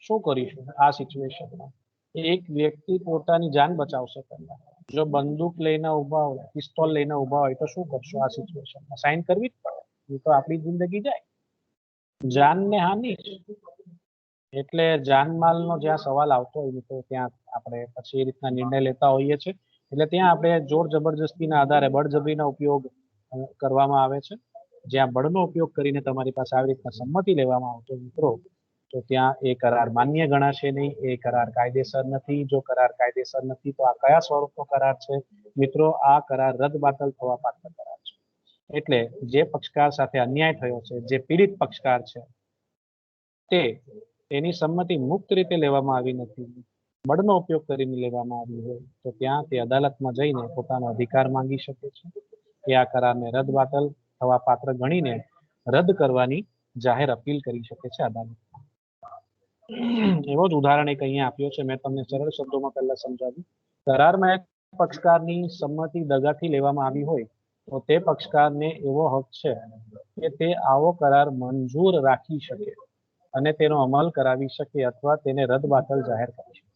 શું કરીશું આ સિચ્યુએશનમાં? એક વ્યક્તિ પોતાની જાન બચાવશે પહેલા. જો બંદૂક લઈને ઉભા હોય, પિસ્તોલ લઈને ઉભા હોય તો શું કરશો આ સિચ્યુએશનમાં? સાઈન કરવી જ પડે, એ તો આપણી જિંદગી જાય, જાનને હાનિ. એટલે જાનમાલનો જ્યાં સવાલ આવતો હોય તો ત્યાં આપણે પછી એ રીતના નિર્ણય લેતા હોઈએ છીએ. એટલે ત્યાં આપણે જોર જબરજસ્તીના આધારે બળજબરીનો ઉપયોગ કરવામાં આવે છે. જ્યાં બળનો ઉપયોગ કરીને તમારી પાસે આવી રીતના સંમતિ લેવામાં આવતો મિત્રો, તો ત્યાં એ કરાર માન્ય ગણાશે નહીં, એ કરાર કાયદેસર નથી. જો કરાર કાયદેસર નથી તો આ કયા સ્વરૂપનો કરાર છે મિત્રો? આ કરાર રદબાતલ થવા પાત્ર કરાર છે. એટલે જે પક્ષકાર સાથે અન્યાય થયો છે, જે પીડિત પક્ષકાર છે, તેની સંમતિ મુક્ત રીતે લેવામાં આવી નથી, બળનો ઉપયોગ કરીને લેવામાં આવી હોય તો ત્યાં તે અદાલતમાં જઈને પોતાનો અધિકાર માંગી શકે છે. એ આ કરારને રદબાતલ થવા પાત્ર ગણીને રદ કરવાની જાહેર અપીલ કરી શકે છે અદાલતમાં. એવો જ ઉદાહરણ એક અહીંયા આપ્યો છે, મેં તમને સરળ શબ્દોમાં પહેલા સમજાવ્યું. કરારમાં એક પક્ષકારની સંમતિ દગાથી લેવામાં આવી હોય તો તે પક્ષકારને એવો હક છે કે તે આવો કરાર મંજૂર રાખી શકે અને તેનો અમલ કરાવી શકે અથવા તેને રદબાતલ જાહેર કરી શકે.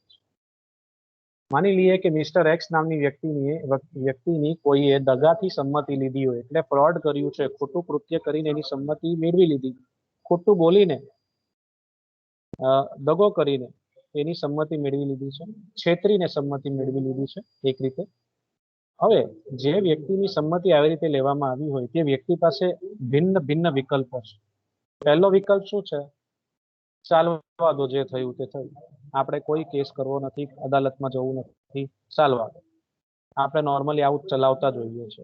માની લઈએ કે મિસ્ટર એક્સ નામની વ્યક્તિની કોઈએ દગાથી સંમતિ લીધી હોય, એટલે ફ્રોડ કર્યું છે, ખોટું કૃત્ય કરીને એની સંમતિ મેળવી લીધી, ખોટું બોલીને દગો કરીને એની સંમતિ મેળવી લીધી છે, છેતરીને સંમતિ મેળવી લીધી છે એક રીતે. હવે જે વ્યક્તિની સંમતિ આવી રીતે લેવામાં આવી હોય તે વ્યક્તિ પાસે ભિન્ન ભિન્ન વિકલ્પો છે. પહેલો વિકલ્પ શું છે? ચાલવા દો, જે થયું તે થયું, આપણે કોઈ કેસ કરવો નથી, અદાલતમાં જવું નથી, ચાલવા દો, આપણે નોર્મલી આવું ચલાવતા જોઈએ છે,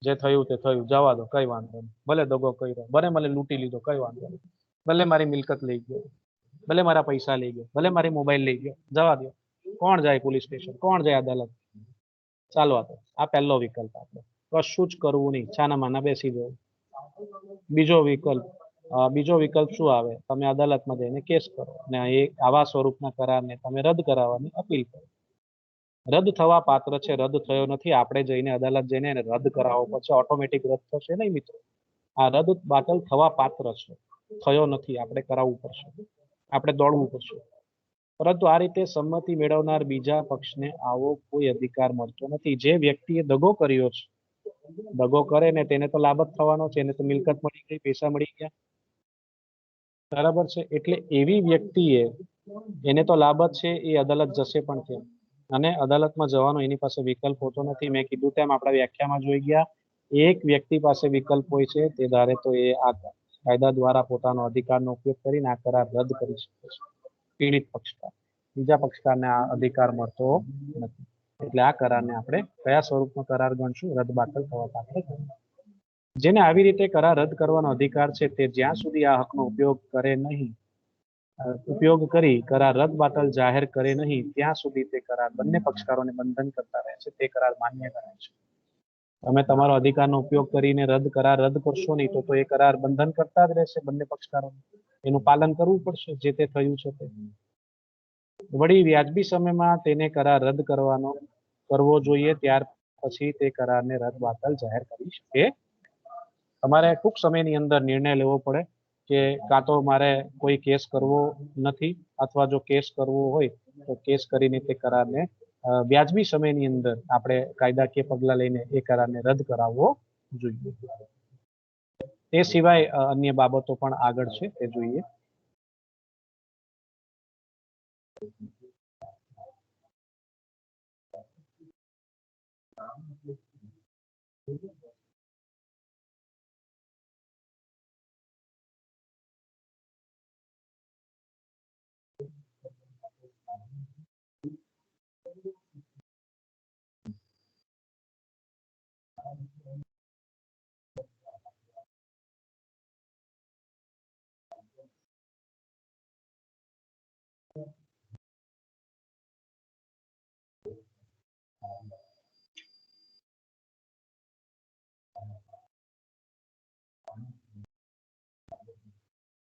જે થયું તે થયું, જવા દો, કઈ વાંધો નહીં, ભલે દગો કર્યો, ભલે મને લૂંટી લીધો, કઈ વાંધો નહીં, ભલે મારી મિલકત લઈ ગયો, ભલે મારા પૈસા લઈ ગયો, ભલે મારી મોબાઈલ લઈ ગયો, જવા દો, કોણ જાય પોલીસ સ્ટેશન, કોણ જાય અદાલત, ચાલવા દો. આ પહેલો વિકલ્પ, આપણે કશું જ કરવું નહીં, છાના માના બેસી જવું. બીજો વિકલ્પ શું આવે? તમે અદાલતમાં જઈને કેસ કરો અને એ આવા સ્વરૂપના કરારને તમે રદ કરાવવાની અપીલ કરો. રદ થવા પાત્ર છે, રદ થયો નથી, આપણે જઈને અદાલત જઈને એને રદ કરાવવો પડશે, ઓટોમેટિક રદ થશે નહીં મિત્રો. આ રદ બાતલ થવા પાત્ર છે, થયો નથી, આપણે કરાવવું પડશે, આપણે દોડવું પડશે. પરંતુ આ રીતે સંમતિ મેળવનાર બીજા પક્ષને આવો કોઈ અધિકાર મળતો નથી. જે વ્યક્તિએ દગો કર્યો છે, દગો કરે ને તેને તો લાભ જ થવાનો છે, એને તો મિલકત મળી ગઈ, પૈસા મળી ગયા, બરાબર છે. એટલે એવી વ્યક્તિએ એને તો લાભ જ છે, એ અદાલત જશે પણ કેમ? અને અદાલતમાં જવાનો એની પાસે વિકલ્પ હોતો નથી. મેં કીધું તેમ આપણા વ્યાખ્યામાં જોઈ ગયા, એક વ્યક્તિ પાસે વિકલ્પ હોય છે, તે ધારે તો એ આ કાયદા દ્વારા પોતાનો અધિકારનો ઉપયોગ કરીને આ કરાર રદ કરી શકે છે, પીડિત પક્ષકાર. બીજા પક્ષકારને આ અધિકાર મળતો નથી. એટલે આ કરારને આપણે કયા સ્વરૂપનો કરાર ગણશું? રદબાતલ થવા પાત્ર. જેને આવી રીતે કરાર રદ કરવાનો અધિકાર છે તે જ્યાં સુધી આ હકનો ઉપયોગ કરી કરાર રદબાતલ જાહેર કરે નહીં ત્યાં સુધી તે કરાર બંને પક્ષકારોને બંધન કરતા રહે છે, તે કરાર માન્ય ગણાય છે. તમે તમારો અધિકારનો ઉપયોગ કરીને કરાર રદ કરશો નહીં તો એ કરાર બંધન કરતા જ રહેશે બંને પક્ષકારોને. એનું પાલન કરવું પડશે જે તે થયું છે તે. વળી વ્યાજબી સમયમાં તેને કરાર રદ કરવો જોઈએ, ત્યાર પછી તે કરારને રદબાતલ જાહેર કરી શકે. તમારે ટૂંક સમયની અંદર નિર્ણય લેવો પડે કે કાં તો મારે કોઈ કેસ કરવો નથી, અથવા જો કેસ કરવો હોય તો કેસ કરીને તે કરારને વ્યાજબી સમયની અંદર આપણે કાયદાકીય પગલાં લઈને એ કરારને રદ કરાવવો જોઈએ. તે સિવાય અન્ય બાબતો પણ આગળ છે તે જોઈએ.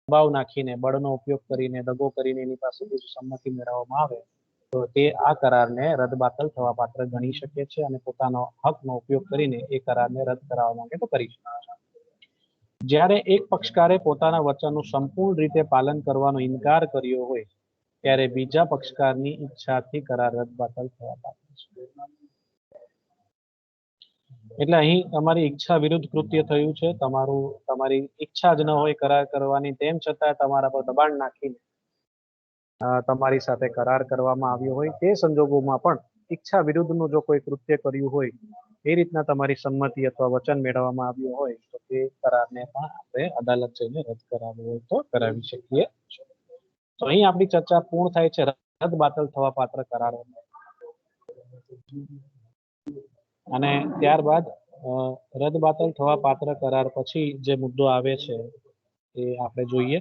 દબાવ નાખીને બળનો ઉપયોગ કરીને દગો કરીને એની પાસેથી સંમતિ મેળવવામાં આવે તો તે આ કરારને રદબાતલ થવા પાત્ર ગણી શકે છે અને પોતાનો હકનો ઉપયોગ કરીને એ કરારને રદ કરાવવા માંગે તો કરી શકે છે. જ્યારે એક પક્ષકારે પોતાના વચનનું સંપૂર્ણ રીતે પાલન કરવાનો ઇનકાર કર્યો હોય ત્યારે બીજા પક્ષકારની ઈચ્છાથી કરાર રદબાતલ થવા પાત્ર છે. એટલે અહીં તમારી ઈચ્છા વિરુદ્ધ કૃત્ય થયું છે, તમારી ઈચ્છા જ ન હોય કરાર કરવાની, તેમ છતાં તમારા પર દબાણ નાખીને તમારી સાથે કરાર કરવામાં આવ્યો હોય, તે સંજોગોમાં પણ ઈચ્છા વિરુદ્ધનું જો કોઈ કૃત્ય કર્યું હોય, એ રીતના તમારી સંમતિ અથવા વચન મેળવવામાં આવ્યું હોય તો તે કરારને પણ આપણે અદાલત જઈને રદ કરાવવો હોય તો કરાવી શકીએ. તો અહીં આપણી ચર્ચા પૂર્ણ થાય છે રદ બાતલ થવા પાત્ર કરારો અને ત્યારબાદ રદ બાતલ થવા પાત્ર કરાર પછી જે મુદ્દો આવે છે એ આપણે જોઈએ.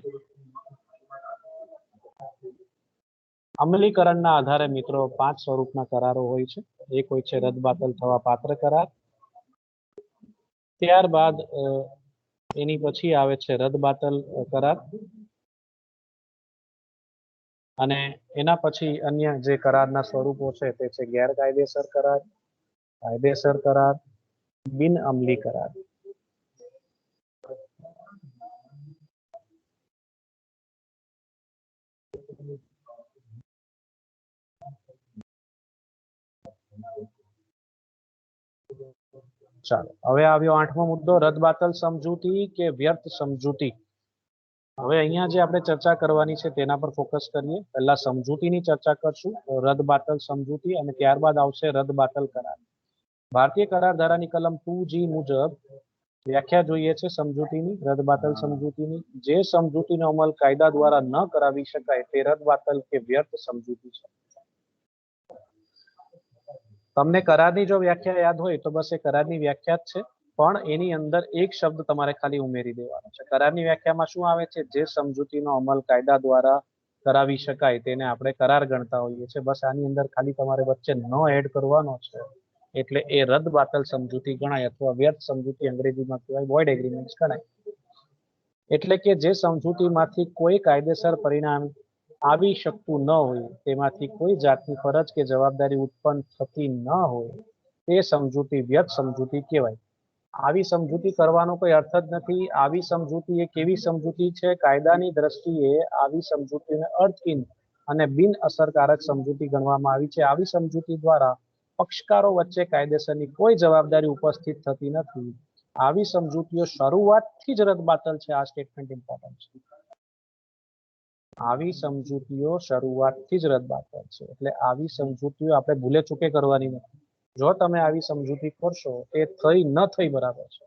અમલીકરણના આધારે મિત્રો 5 સ્વરૂપના કરારો હોય છે. એક હોય છે રદ બાતલ થવા પાત્ર કરાર, ત્યારબાદ એની પછી આવે છે રદ બાતલ કરાર અને એના પછી અન્ય જે કરારના સ્વરૂપો છે તે છે ગેરકાયદેસર કરાર, કાયદેસર કરાર, બિન અમલી કરાર. ચાલો હવે આવ્યો 8મો મુદ્દો, રદબાતલ સમજૂતી કે વ્યર્થ સમજૂતી. હવે અહીંયા જે આપણે ચર્ચા કરવાની છે તેના પર ફોકસ કરીએ. પહેલા સમજૂતીની ચર્ચા કરશું, રદબાતલ સમજૂતી, અને ત્યારબાદ આવશે રદબાતલ કરાર. ભારતીય કરાર ધારાની કલમ 2G મુજબ વ્યાખ્યા જોઈએ છે સમજૂતીની, રદબાતલ સમજૂતીની. જે સમજૂતીનો અમલ કાયદા દ્વારા ન કરાવી શકાય તે રદબાતલ કે વ્યર્થ સમજૂતી છે. તમને કરારની જો વ્યાખ્યા યાદ હોય તો બસ એ કરારની વ્યાખ્યા જ છે, પણ એની અંદર એક શબ્દ તમારે ખાલી ઉમેરી દેવાનો છે. કરારની વ્યાખ્યામાં શું આવે છે? જે સમજૂતીનો અમલ કાયદા દ્વારા કરાવી શકાય તેને આપણે કરાર ગણતા હોઈએ છીએ. બસ આની અંદર ખાલી તમારે વચ્ચે ન એડ કરવાનો છે, એટલે એ રદ બાતલ સમજૂતી ગણાય, અથવા વ્યર્થ સમજૂતી અંગ્રેજીમાં કહેવાય વોઇડ એગ્રીમેન્ટ ગણાય. એટલે કે જે સમજૂતીમાંથી કોઈ કાયદેસર પરિણામ આવી શકતું ન હોય, તેમાંથી કોઈ જાતની ફરજ કે જવાબદારી ઉત્પન્ન થતી ન હોય, તે સમજૂતી વ્યર્થ સમજૂતી કહેવાય. આવી સમજૂતી કરવાનો કોઈ અર્થ જ નથી. આવી સમજૂતી એ કેવી સમજૂતી છે? કાયદાની દ્રષ્ટિએ આવી સમજૂતીને અર્થહીન અને બિન અસરકારક સમજૂતી ગણવામાં આવી છે. આવી સમજૂતી દ્વારા પક્ષકારો વચ્ચે કાયદેસરની કોઈ જવાબદારી ઉપસ્થિત થતી નથી. આવી સમજૂતીઓ શરૂઆતથી જ રદબાતલ છે. આ સ્ટેટમેન્ટ ઇમ્પોર્ટન્ટ છે. આવી સમજૂતીઓ શરૂઆતથી જ રદબાતલ છે. એટલે આવી સમજૂતીઓ આપણે ભૂલે ચૂકે કરવાની નથી. જો તમે આવી સમજૂતી કરશો એ થઈ ન થઈ બરાબર છે.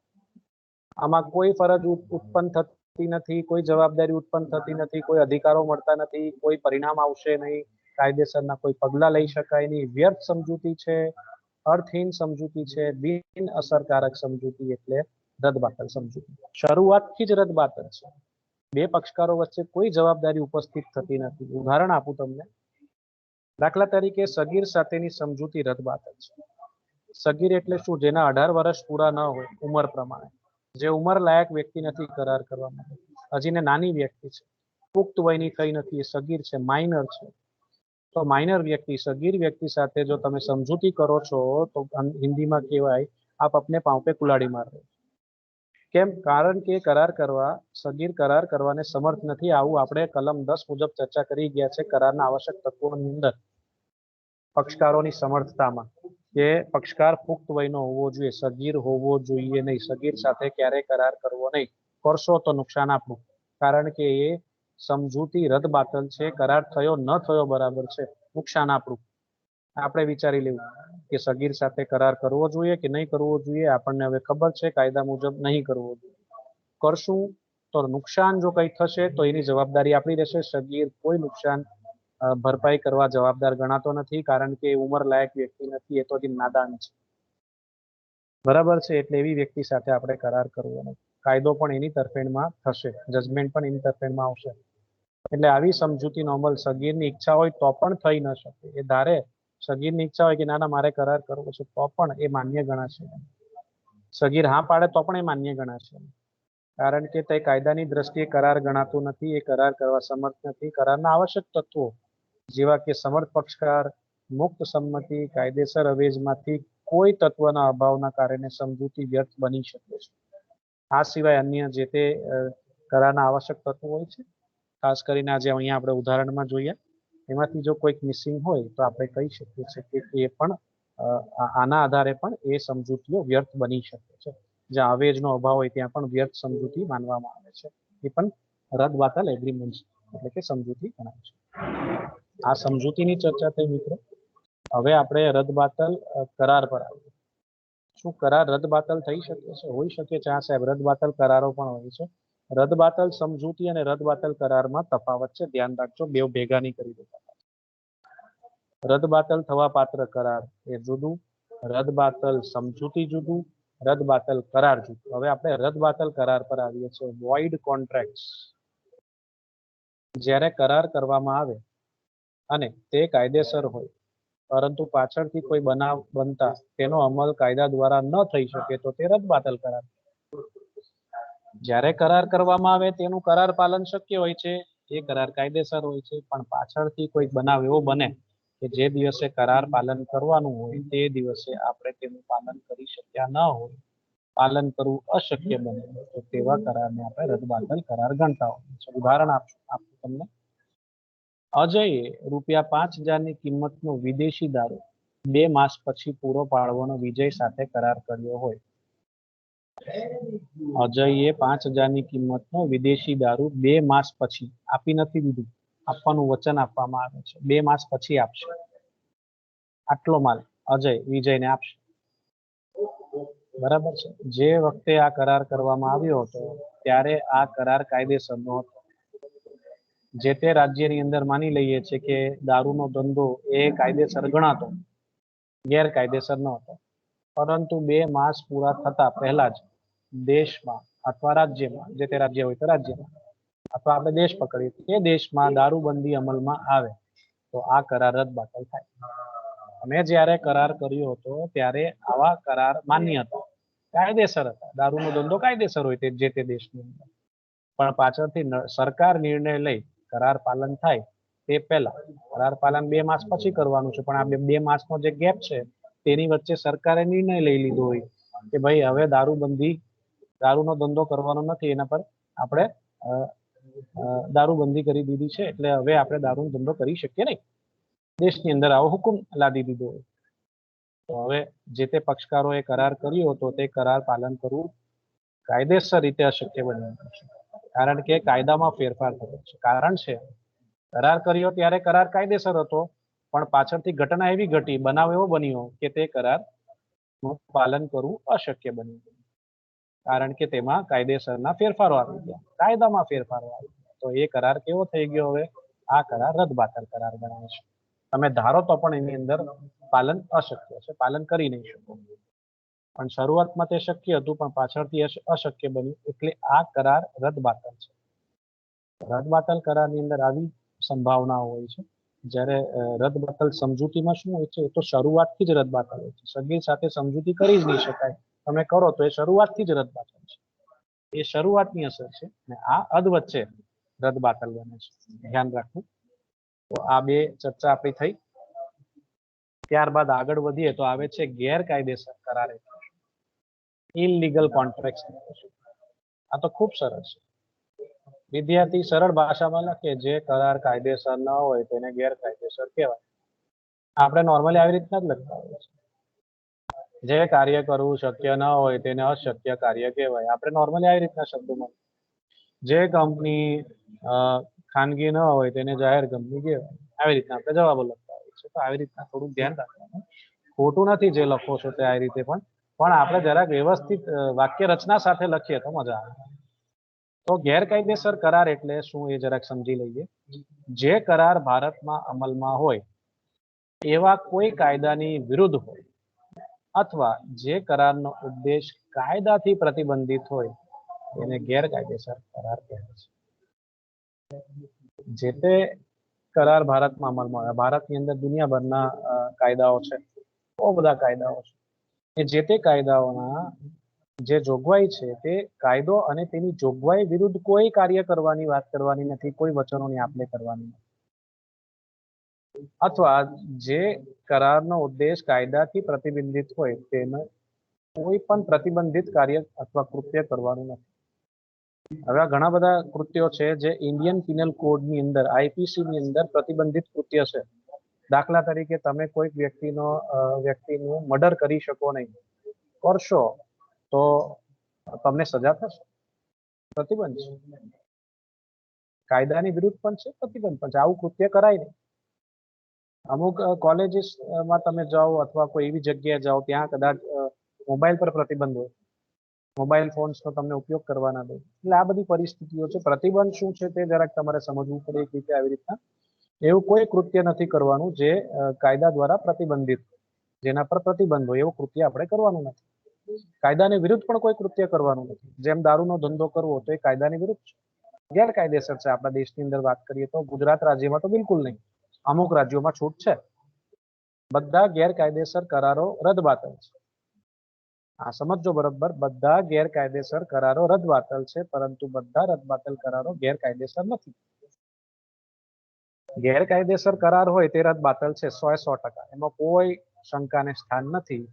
આમાં કોઈ ફરજ ઉત્પન્ન થતી નથી, કોઈ જવાબદારી ઉત્પન્ન થતી નથી, કોઈ અધિકારો મળતા નથી, કોઈ પરિણામ આવશે નહીં, કાયદેસરના કોઈ પગલા લઈ શકાય નહીં. વ્યર્થ સમજૂતી છે, અર્થહીન સમજૂતી છે, બિન અસરકારક સમજૂતી એટલે રદબાતલ સમજૂતી. શરૂઆતથી જ રદબાતલ છે. બે પક્ષકારો વચ્ચે કોઈ જવાબદારી ઉપસ્થિત થતી નથી. ઉદાહરણ આપું તમને. દાખલા તરીકે સગીર સાથેની સમજૂતી રદબાતલ છે. સગીર એટલે શું? જેના 18 વર્ષ પૂરા ન હોય ઉંમર પ્રમાણે, જે ઉંમર લાયક વ્યક્તિ નથી કરાર કરવા માટે, હજીને નાની વ્યક્તિ છે, પુખ્ત વયની થઈ નથી, એ સગીર છે, માઇનર છે. તો માઇનર વ્યક્તિ, સગીર વ્યક્તિ સાથે જો તમે સમજૂતી કરો છો તો હિન્દીમાં કહેવાય આપ અપને પાંવ પે કુલાડી માર રહે. કેમ? કારણ કે સગીર કરાર કરવાને સમર્થ નથી. આવું આપણે કલમ 10 મુજબ ચર્ચા કરી ગયા છે કરારના આવશ્યક તત્વોની અંદર, પક્ષકારોની સમર્થતામાં, કે પક્ષકાર પુખ્ત વયનો હોવો જોઈએ, સગીર હોવો જોઈએ નહીં. સગીર સાથે ક્યારેય કરાર કરવો નહીં. કરશો તો નુકસાન આપણું, કારણ કે એ સમજૂતી રદબાતલ છે. કરાર થયો ન થયો બરાબર છે, નુકસાન આપણું. આપણે વિચારી લેવું કે સગીર સાથે કરાર કરવો જોઈએ કે નહીં કરવો જોઈએ. આપણને હવે ખબર છે કાયદા મુજબ નહીં કરવો જોઈએ. કરશું તો નુકસાન જો કંઈ થશે તો એની જવાબદારી આપણી રહેશે. સગીર કોઈ નુકસાન ભરપાઈ કરવા જવાબદાર ગણાતો નથી, કારણ કે ઉંમર લાયક વ્યક્તિ નથી, એ તો હજી નાદાન છે. બરાબર છે. એટલે એવી વ્યક્તિ સાથે આપણે કરાર કરવો નથી. કાયદો પણ એની તરફેણમાં થશે, જજમેન્ટ પણ એની તરફેણમાં આવશે. એટલે આવી સમજૂતીનો અમલ સગીરની ઈચ્છા હોય તો પણ થઈ ન શકે. એ ધારે સગીરની ઈચ્છા હોય કે ના ના મારે કરાર કરવો છે તો પણ એ માન્ય ગણાશે. સગીર હા પાડે તો પણ એ માન્ય ગણાશે, કારણ કે તે કાયદાની દ્રષ્ટિએ કરાર ગણાતું નથી. એ કરાર કરવા સમર્થ નથી. કરારના આવશ્યક તત્વો જેવા કે સમર્થ પક્ષકાર, મુક્ત સંમતિ, કાયદેસર અવેજમાંથી કોઈ તત્વના અભાવના કારણે સમજૂતી વ્યર્થ બની શકે છે. આ સિવાય અન્ય જે તે કરારના આવશ્યક તત્વો હોય છે, ખાસ કરીને આજે અહીંયા આપણે ઉદાહરણમાં જોઈએ, એમાંથી જો કોઈક મિસિંગ હોય તો આપણે કહી શકીએ છીએ કે એ પણ આના આધારે પણ એ સમજૂતીઓ વ્યર્થ બની શકે છે. જ્યાં અવેજનો અભાવ હોય ત્યાં પણ વ્યર્થ સમજૂતી માનવામાં આવે છે. એ પણ રદ બાતલ એગ્રીમેન્ટ એટલે કે સમજૂતી ગણાય છે. આ સમજૂતીની ચર્ચા થઈ મિત્રો. હવે આપણે રદ બાતલ કરાર પર આવીએ. શું કરાર રદ બાતલ થઈ શકે છે? હોઈ શકે છે. હા સાહેબ, રદ બાતલ કરારો પણ હોય છે. રદ બાતલ સમજૂતી અને રદ બાતલ કરારમાં તફાવત છે, ધ્યાન રાખજો. બેવ ભેગા નહીં કરી દેતા. રદ બાતલ થવા પાત્ર કરાર એ જુદું, રદ બાતલ સમજૂતી જુદું, રદ બાતલ કરાર જુદું. હવે આપણે રદ બાતલ કરાર પર આવીએ છીએ. Void contracts. જ્યારે કરાર કરવામાં આવે અને તે કાયદેસર હોય પરંતુ પાછળથી કોઈ બનાવ બનતા તેનો અમલ કાયદા દ્વારા ન થઈ શકે તો તે રદ બાતલ કરાર. જ્યારે કરાર કરવામાં આવે તેનું કરાર પાલન શક્ય હોય છે, એ કરાર કાયદેસર હોય છે, પણ પાછળથી કોઈ બનાવ એવો બને કે જે દિવસે કરાર પાલન કરવાનું હોય તે દિવસે આપણે તેનું પાલન કરી શક્યા ન હોય, પાલન કરવું અશક્ય બને, તો તેવા કરારને આપણે રદ બાતલ કરાર ગણતા હોઈએ છીએ. ઉદાહરણ આપું તમને. અજયે ₹5,000ની કિંમતનો વિદેશી દારૂ 2 માસ પછી પૂરો પાડવાનો વિજય સાથે કરાર કર્યો હોય. અજયે 5,000ની કિંમતનો વિદેશી દારૂ 2 માસ પછી આપી નથી દીધું, આપવાનું વચન આપવામાં આવે છે. 2 માસ પછી આપશે. આટલો માલ અજય વિજયને આપશે. બરાબર છે. જે વખતે આ કરાર કરવામાં આવ્યો હતો ત્યારે આ કરાર કાયદેસરનો હતો. જે તે રાજ્યની અંદર માની લઈએ છીએ કે દારૂનો ધંધો એ કાયદેસર ગણાતો, ગેરકાયદેસર ન હતો, પરંતુ 2 માસ પૂરા થતા પહેલા જ દેશમાં અથવા રાજ્યમાં, જે તે રાજ્ય હોય તો રાજ્યમાં, અથવા આપણે દેશ પકડીએ તે દેશમાં દારૂબંધી અમલમાં આવે તો આ કરાર રદ બાતલ થાય. અમે જ્યારે કરાર કર્યો હતો ત્યારે આવા કરાર માન્ય હતા, કાયદેસર હતા. દારૂનો ધંધો કાયદેસર હોય તે જે તે દેશની અંદર, પણ પાછળથી સરકાર નિર્ણય લઈ કરાર પાલન થાય તે પહેલા, કરાર પાલન 2 માસ પછી કરવાનું છે, પણ આ 2 માસનો જે ગેપ છે તેની વચ્ચે સરકારે નિર્ણય લઈ લીધો હોય કે ભાઈ હવે દારૂનો ધંધો કરવાનો નથી, એના પર આપણે દારૂબંધી કરી દીધી છે, એટલે હવે આપણે દારૂનો ધંધો કરી શકીએ નહીં. દેશની અંદર આવો હુકમ લાદી દીધો હોય તો હવે જે તે પક્ષકારોએ કરાર કર્યો હતો તે કરાર પાલન કરવું કાયદેસર રીતે અશક્ય બની છે, કારણ કે કાયદામાં ફેરફાર થયો છે. કારણ છે કરાર કર્યો ત્યારે કરાર કાયદેસર હતો, પણ પાછળથી ઘટના એવી ઘટી, બનાવ એવો બન્યો કે તે કરારનું પાલન કરવું અશક્ય બન્યું, કારણ કે તેમાં કાયદેસરના ફેરફારો આવી ગયા, કાયદામાં ફેરફારો આવી ગયા. તો એ કરાર કેવો થઈ ગયો? હવે આ કરાર રદ બાતલ કરાર ગણાય છે. તમે ધારો તો પણ એની અંદર પાલન અશક્ય છે, પાલન કરી નહીં શકો. પણ શરૂઆતમાં તે શક્ય હતું પણ પાછળથી અશક્ય બન્યું, એટલે આ કરાર રદ બાતલ છે. રદ બાતલ કરારની અંદર આવી સંભાવનાઓ હોય છે. જ્યારે રદ બાતલ સમજૂતીમાં શું હોય છે? એ તો શરૂઆતથી જ રદ બાતલ હોય છે. સગીર સાથે સમજૂતી કરી જ નહીં શકાય, તમે કરો તો એ શરૂઆતથી જ રદ બાતલ છે. એ શરૂઆતની અસર છે અને આ અધ વચ્ચે રદ બાતલ બને છે. ધ્યાન રાખવું. તો આ બે ચર્ચા આપણી થઈ. ત્યારબાદ આગળ વધીએ તો આવે છે ગેરકાયદેસર કરાર, ઇલીગલ કોન્ટ્રાક્ટ. આ તો ખૂબ સરસ છે. વિદ્યાર્થી સરળ ભાષામાં લખે, જે કરાર કાયદેસર ન હોય તેને ગેરકાયદેસર કહેવાય. આપણે નોર્મલી આવી રીતના જ લખતા હોઈએ છીએ. જે કાર્ય કરવું શક્ય ન હોય તેને અશક્ય કાર્ય કહેવાય. આપણે નોર્મલી આવી રીતના શબ્દોમાં. જે કંપની ખાનગી ન હોય તેને જાહેર કંપની કહેવાય. આવી રીતના આપણે જવાબો લખતા હોઈએ. છે. તો આવી રીતના થોડું ધ્યાન રાખવાનું. ખોટું નથી જે લખો છો તે આ રીતે પણ આપણે જરાક વ્યવસ્થિત વાક્ય રચના સાથે લખીએ તો મજા આવે. તો ગેરકાયદેસર કરાર એટલે શું એ જરાક સમજી લઈએ. જે કરાર ભારતમાં અમલમાં હોય એવા કોઈ કાયદાની વિરુદ્ધ હોય અથવા જે કરારનો ઉદ્દેશ કાયદાથી પ્રતિબંધિત હોય એને ગેરકાયદેસર કરાર કહેવાય છે. જે તે કરાર ભારતમાં અમલમાં હોય, ભારતની અંદર દુનિયાભરના કાયદાઓ છે, બહુ બધા કાયદાઓ છે, એ જે તે કાયદાઓના જે જોગવાઈ છે તે કાયદો અને તેની જોગવાઈ વિરુદ્ધ કોઈ કાર્ય કરવાની વાત કરવાની નથી, કોઈ વચનોની આપલે કરવાની નથી. અથવા જે કરારનો ઉદ્દેશ કાયદાથી પ્રતિબંધિત હોય તેને કોઈ પણ પ્રતિબંધિત કાર્ય અથવા કૃત્ય કરવાનું નથી. હવે આ ઘણા બધા કૃત્યો છે જે ઇન્ડિયન પિનલ કોડની અંદર આઈપીસી ની અંદર પ્રતિબંધિત કૃત્ય છે. દાખલા તરીકે તમે કોઈક વ્યક્તિનું મર્ડર કરી શકો નહીં, કરશો તો તમને સજા થશે, પ્રતિબંધ છે. કાયદાની વિરુદ્ધ પણ છે, પ્રતિબંધ પણ છે. આવું કૃત્ય કરાય નહીં. અમુક કોલેજીસમાં તમે જાઓ અથવા કોઈ એવી જગ્યાએ જાઓ ત્યાં કદાચ મોબાઈલ પર પ્રતિબંધ હોય, મોબાઈલ ફોન્સનો તમને ઉપયોગ કરવા ના દે. એટલે આ બધી પરિસ્થિતિઓ છે. પ્રતિબંધ શું છે તે જરાક તમારે સમજવું પડે એક રીતે. આવી રીતના એવું કોઈ કૃત્ય નથી કરવાનું જે કાયદા દ્વારા પ્રતિબંધિત, જેના પર પ્રતિબંધ હોય એવું કૃત્ય આપણે કરવાનું નથી. કાયદાની વિરુદ્ધ પણ કોઈ કૃત્ય કરવાનું નથી. જેમ દારૂનો ધંધો કરવો તો એ કાયદાની વિરુદ્ધ છે, ગેરકાયદેસર છે. આપણા દેશની અંદર વાત કરીએ તો ગુજરાત રાજ્યમાં તો બિલકુલ નહીં, અમુક રાજ્યોમાં છૂટ છે. બધા ગેરકાયદેસર કરારો રદબાતલ છે. આ સમજો બરોબર, બધા ગેરકાયદેસર કરારો રદબાતલ છે, પરંતુ બધા રદબાતલ કરારો ગેરકાયદેસર નથી. ગેરકાયદેસર કરાર હોય તે રદબાતલ છે 100%, એમાં કોઈ શંકાને સ્થાન નથી.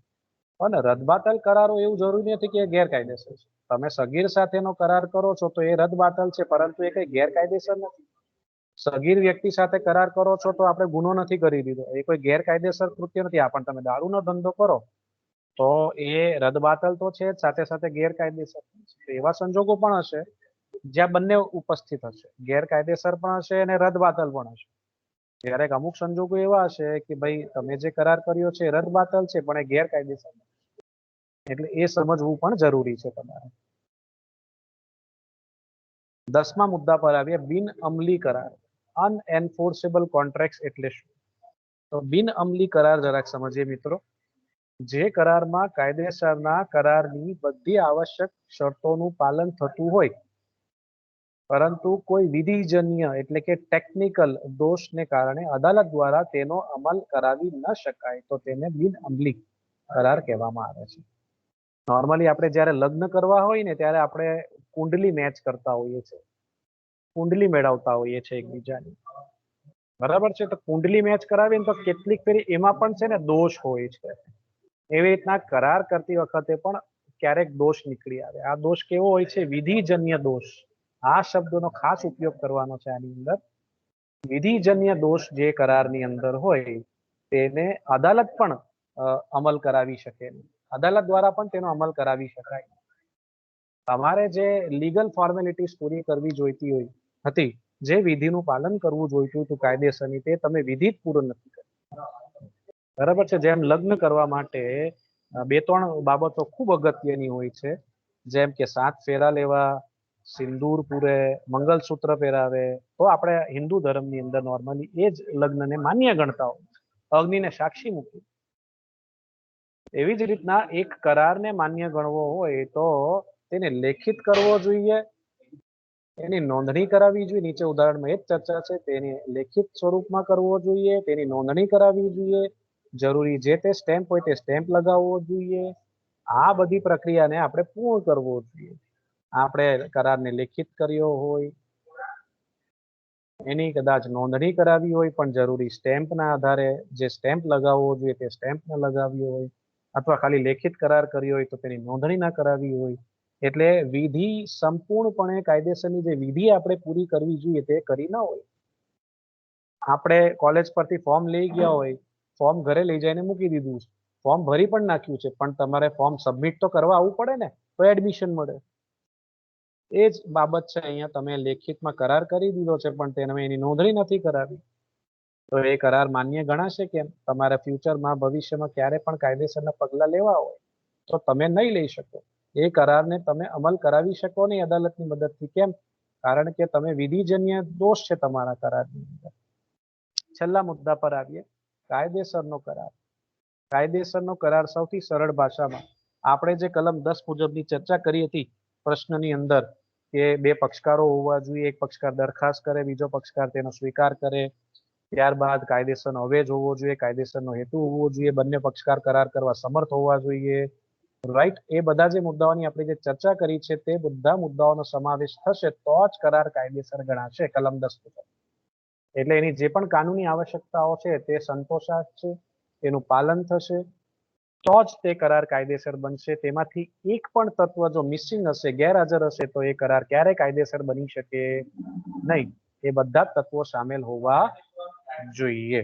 પણ રદબાતલ કરારો એવું જરૂરી નથી કે ગેરકાયદેસર છે. તમે સગીર સાથેનો કરાર કરો છો તો એ રદબાતલ છે, પરંતુ એ કઈ ગેરકાયદેસર નથી. સગીર વ્યક્તિ સાથે કરાર કરો છો તો આપણે ગુનો નથી કરી દીધો, એ કોઈ ગેરકાયદેસર કૃત્ય નથી. આ પણ તમે દારૂનો ધંધો કરો તો એ રદબાતલ તો છે, સાથે સાથે ગેરકાયદેસર છે. એવા સંજોગો પણ હશે જ્યાં બંને ઉપસ્થિત હશે, ગેરકાયદેસર પણ હશે અને રદબાતલ પણ હશે. ત્યારે અમુક સંજોગો એવા હશે કે ભાઈ તમે જે કરાર કર્યો છે રદબાતલ છે પણ એ ગેરકાયદેસર, એટલે એ સમજવું પણ જરૂરી છે તમારે. 10મા મુદ્દા પર આવીએ, બિન અમલી કરાર. અનએન્ફોર્સેબલ કોન્ટ્રાક્ટ એટલે શું? તો બિન અમલી કરાર જરાક સમજીએ મિત્રો. જે કરારમાં કાયદેસરના કરારની બધી આવશ્યક શરતોનું પાલન થતું હોય પરંતુ કોઈ વિધિજન્ય એટલે કે ટેકનિકલ દોષને કારણે અદાલત દ્વારા તેનો અમલ કરાવી ન શકાય તો તેને બિન અમલી કરાર કહેવામાં આવે છે. નોર્મલી આપણે જ્યારે લગ્ન કરવા હોય ને ત્યારે આપણે કુંડલી મેચ કરતા હોઈએ છીએ, કુંડલી મેળવતા હોઈએ છીએ એકબીજાની, બરાબર છે. તો કુંડલી મેચ કરાવીને તો કેટલીક ફેરી એમાં પણ છે ને દોષ હોય છે. એવી રીતના કરાર કરતી વખતે પણ ક્યારેક દોષ નીકળી આવે. આ દોષ કેવો હોય છે? વિધિજન્ય દોષ. આ શબ્દનો ખાસ ઉપયોગ કરવાનો છે આની અંદર. વિધિજન્ય દોષ જે કરારની અંદર હોય તેને અદાલત પણ અમલ કરાવી શકે, અદાલત દ્વારા પણ તેનો અમલ કરાવી શકાય. તમારે જે લીગલ ફોર્મેલિટીઝ પૂરી કરવી જોઈતી હોય હતી, જે વિધિનું પાલન કરવું જોઈતું હતું કાયદેસરની, તે તમે વિધિ પૂર્ણ નથી કરી, બરાબર છે. જેમ લગ્ન કરવા માટે 2-3 બાબતો ખૂબ અગત્યની હોય છે, જેમ કે 7 ફેરા લેવા, સિંદૂર પૂરે, મંગલસૂત્ર પહેરાવે, તો આપણે હિન્દુ ધર્મની અંદર નોર્મલી એ જ લગ્નને માન્ય ગણતા હોય, અગ્નિને સાક્ષી મૂકી. એવી જ રીતના એક કરારને માન્ય ગણવો હોય તો તેને લેખિત કરવો જોઈએ, એની નોંધણી કરાવવી જોઈએ. નીચે ઉદાહરણમાં એ જ ચર્ચા છે, તેની લેખિત સ્વરૂપમાં કરવો જોઈએ, તેની નોંધણી કરાવવી જોઈએ, જરૂરી જે તે સ્ટેમ્પ હોય તે સ્ટેમ્પ લગાવવો જોઈએ. આ બધી પ્રક્રિયાને આપણે પૂર્ણ કરવો જોઈએ. આપણે કરારને લેખિત કર્યો હોય, એની કદાચ નોંધણી કરાવી હોય પણ જરૂરી સ્ટેમ્પના આધારે જે સ્ટેમ્પ લગાવવો જોઈએ તે સ્ટેમ્પ ન લગાવ્યો હોય, અથવા ખાલી લેખિત કરાર કર્યો હોય તો તેની નોંધણી ના કરાવી હોય. એટલે વિધિ સંપૂર્ણપણે કાયદેસરની જે વિધિ આપણે પૂરી કરવી જોઈએ તે કરી ના હોય. આપણે કોલેજ પરથી ફોર્મ લઈ ગયા હોય, ફોર્મ ઘરે લઈ જઈને મૂકી દીધું છે, ફોર્મ ભરી પણ નાખ્યું છે, પણ તમારે ફોર્મ સબમિટ તો કરવા આવવું પડે ને, તો એડમિશન મળે. એ જ બાબત છે અહીંયા, તમે લેખિતમાં કરાર કરી દીધો છે પણ તેને એની નોંધણી નથી કરાવી, તો એ કરાર માન્ય ગણાશે કેમ? તમારે ફ્યુચરમાં ભવિષ્યમાં ક્યારે પણ કાયદેસરના પગલા લેવા હોય તો તમે નહીં લઈ શકો. એ કરારને તમે અમલ કરાવી શકો નહીં અદાલતની મદદથી. કેમ? કારણ કે તમે વિધિજન્ય દોષ છે તમારા કરારની અંદર. છેલ્લા મુદ્દા પર આવીએ, કાયદેસરનો કરાર. કાયદેસરનો કરાર સૌથી સરળ ભાષામાં આપણે જે કલમ 10 મુજબની ચર્ચા કરી હતી પ્રશ્નની અંદર કે બે પક્ષકારો હોવા જોઈએ, એક પક્ષકાર દરખાસ્ત કરે, બીજો પક્ષકાર તેનો સ્વીકાર કરે, ત્યારબાદ કાયદેસરનો અવેજ હોવો જોઈએ, કાયદેસરનો હેતુ હોવો જોઈએ, બંને પક્ષકાર કરાર કરવા સમર્થ હોવા જોઈએ, રાઈટ. એ બધા જે મુદ્દાઓની આપણે જે ચર્ચા કરી છે તે બધા મુદ્દાઓનો સમાવેશ થશે તો જ કરાર કાયદેસર ગણાશે કલમ 10 મુજબ. એટલે એની જે પણ કાનૂની આવશ્યકતાઓ છે તે સંતોષાશે, એનું પાલન થશે તો જ તે કરાર કાયદેસર બનશે. તેમાંથી એક પણ તત્વ જો મિસિંગ હશે, ગેરહાજર હશે, તો એ કરાર ક્યારે કાયદેસર બની શકે નહીં. એ બધા જ તત્વો સામેલ હોવા જોઈએ.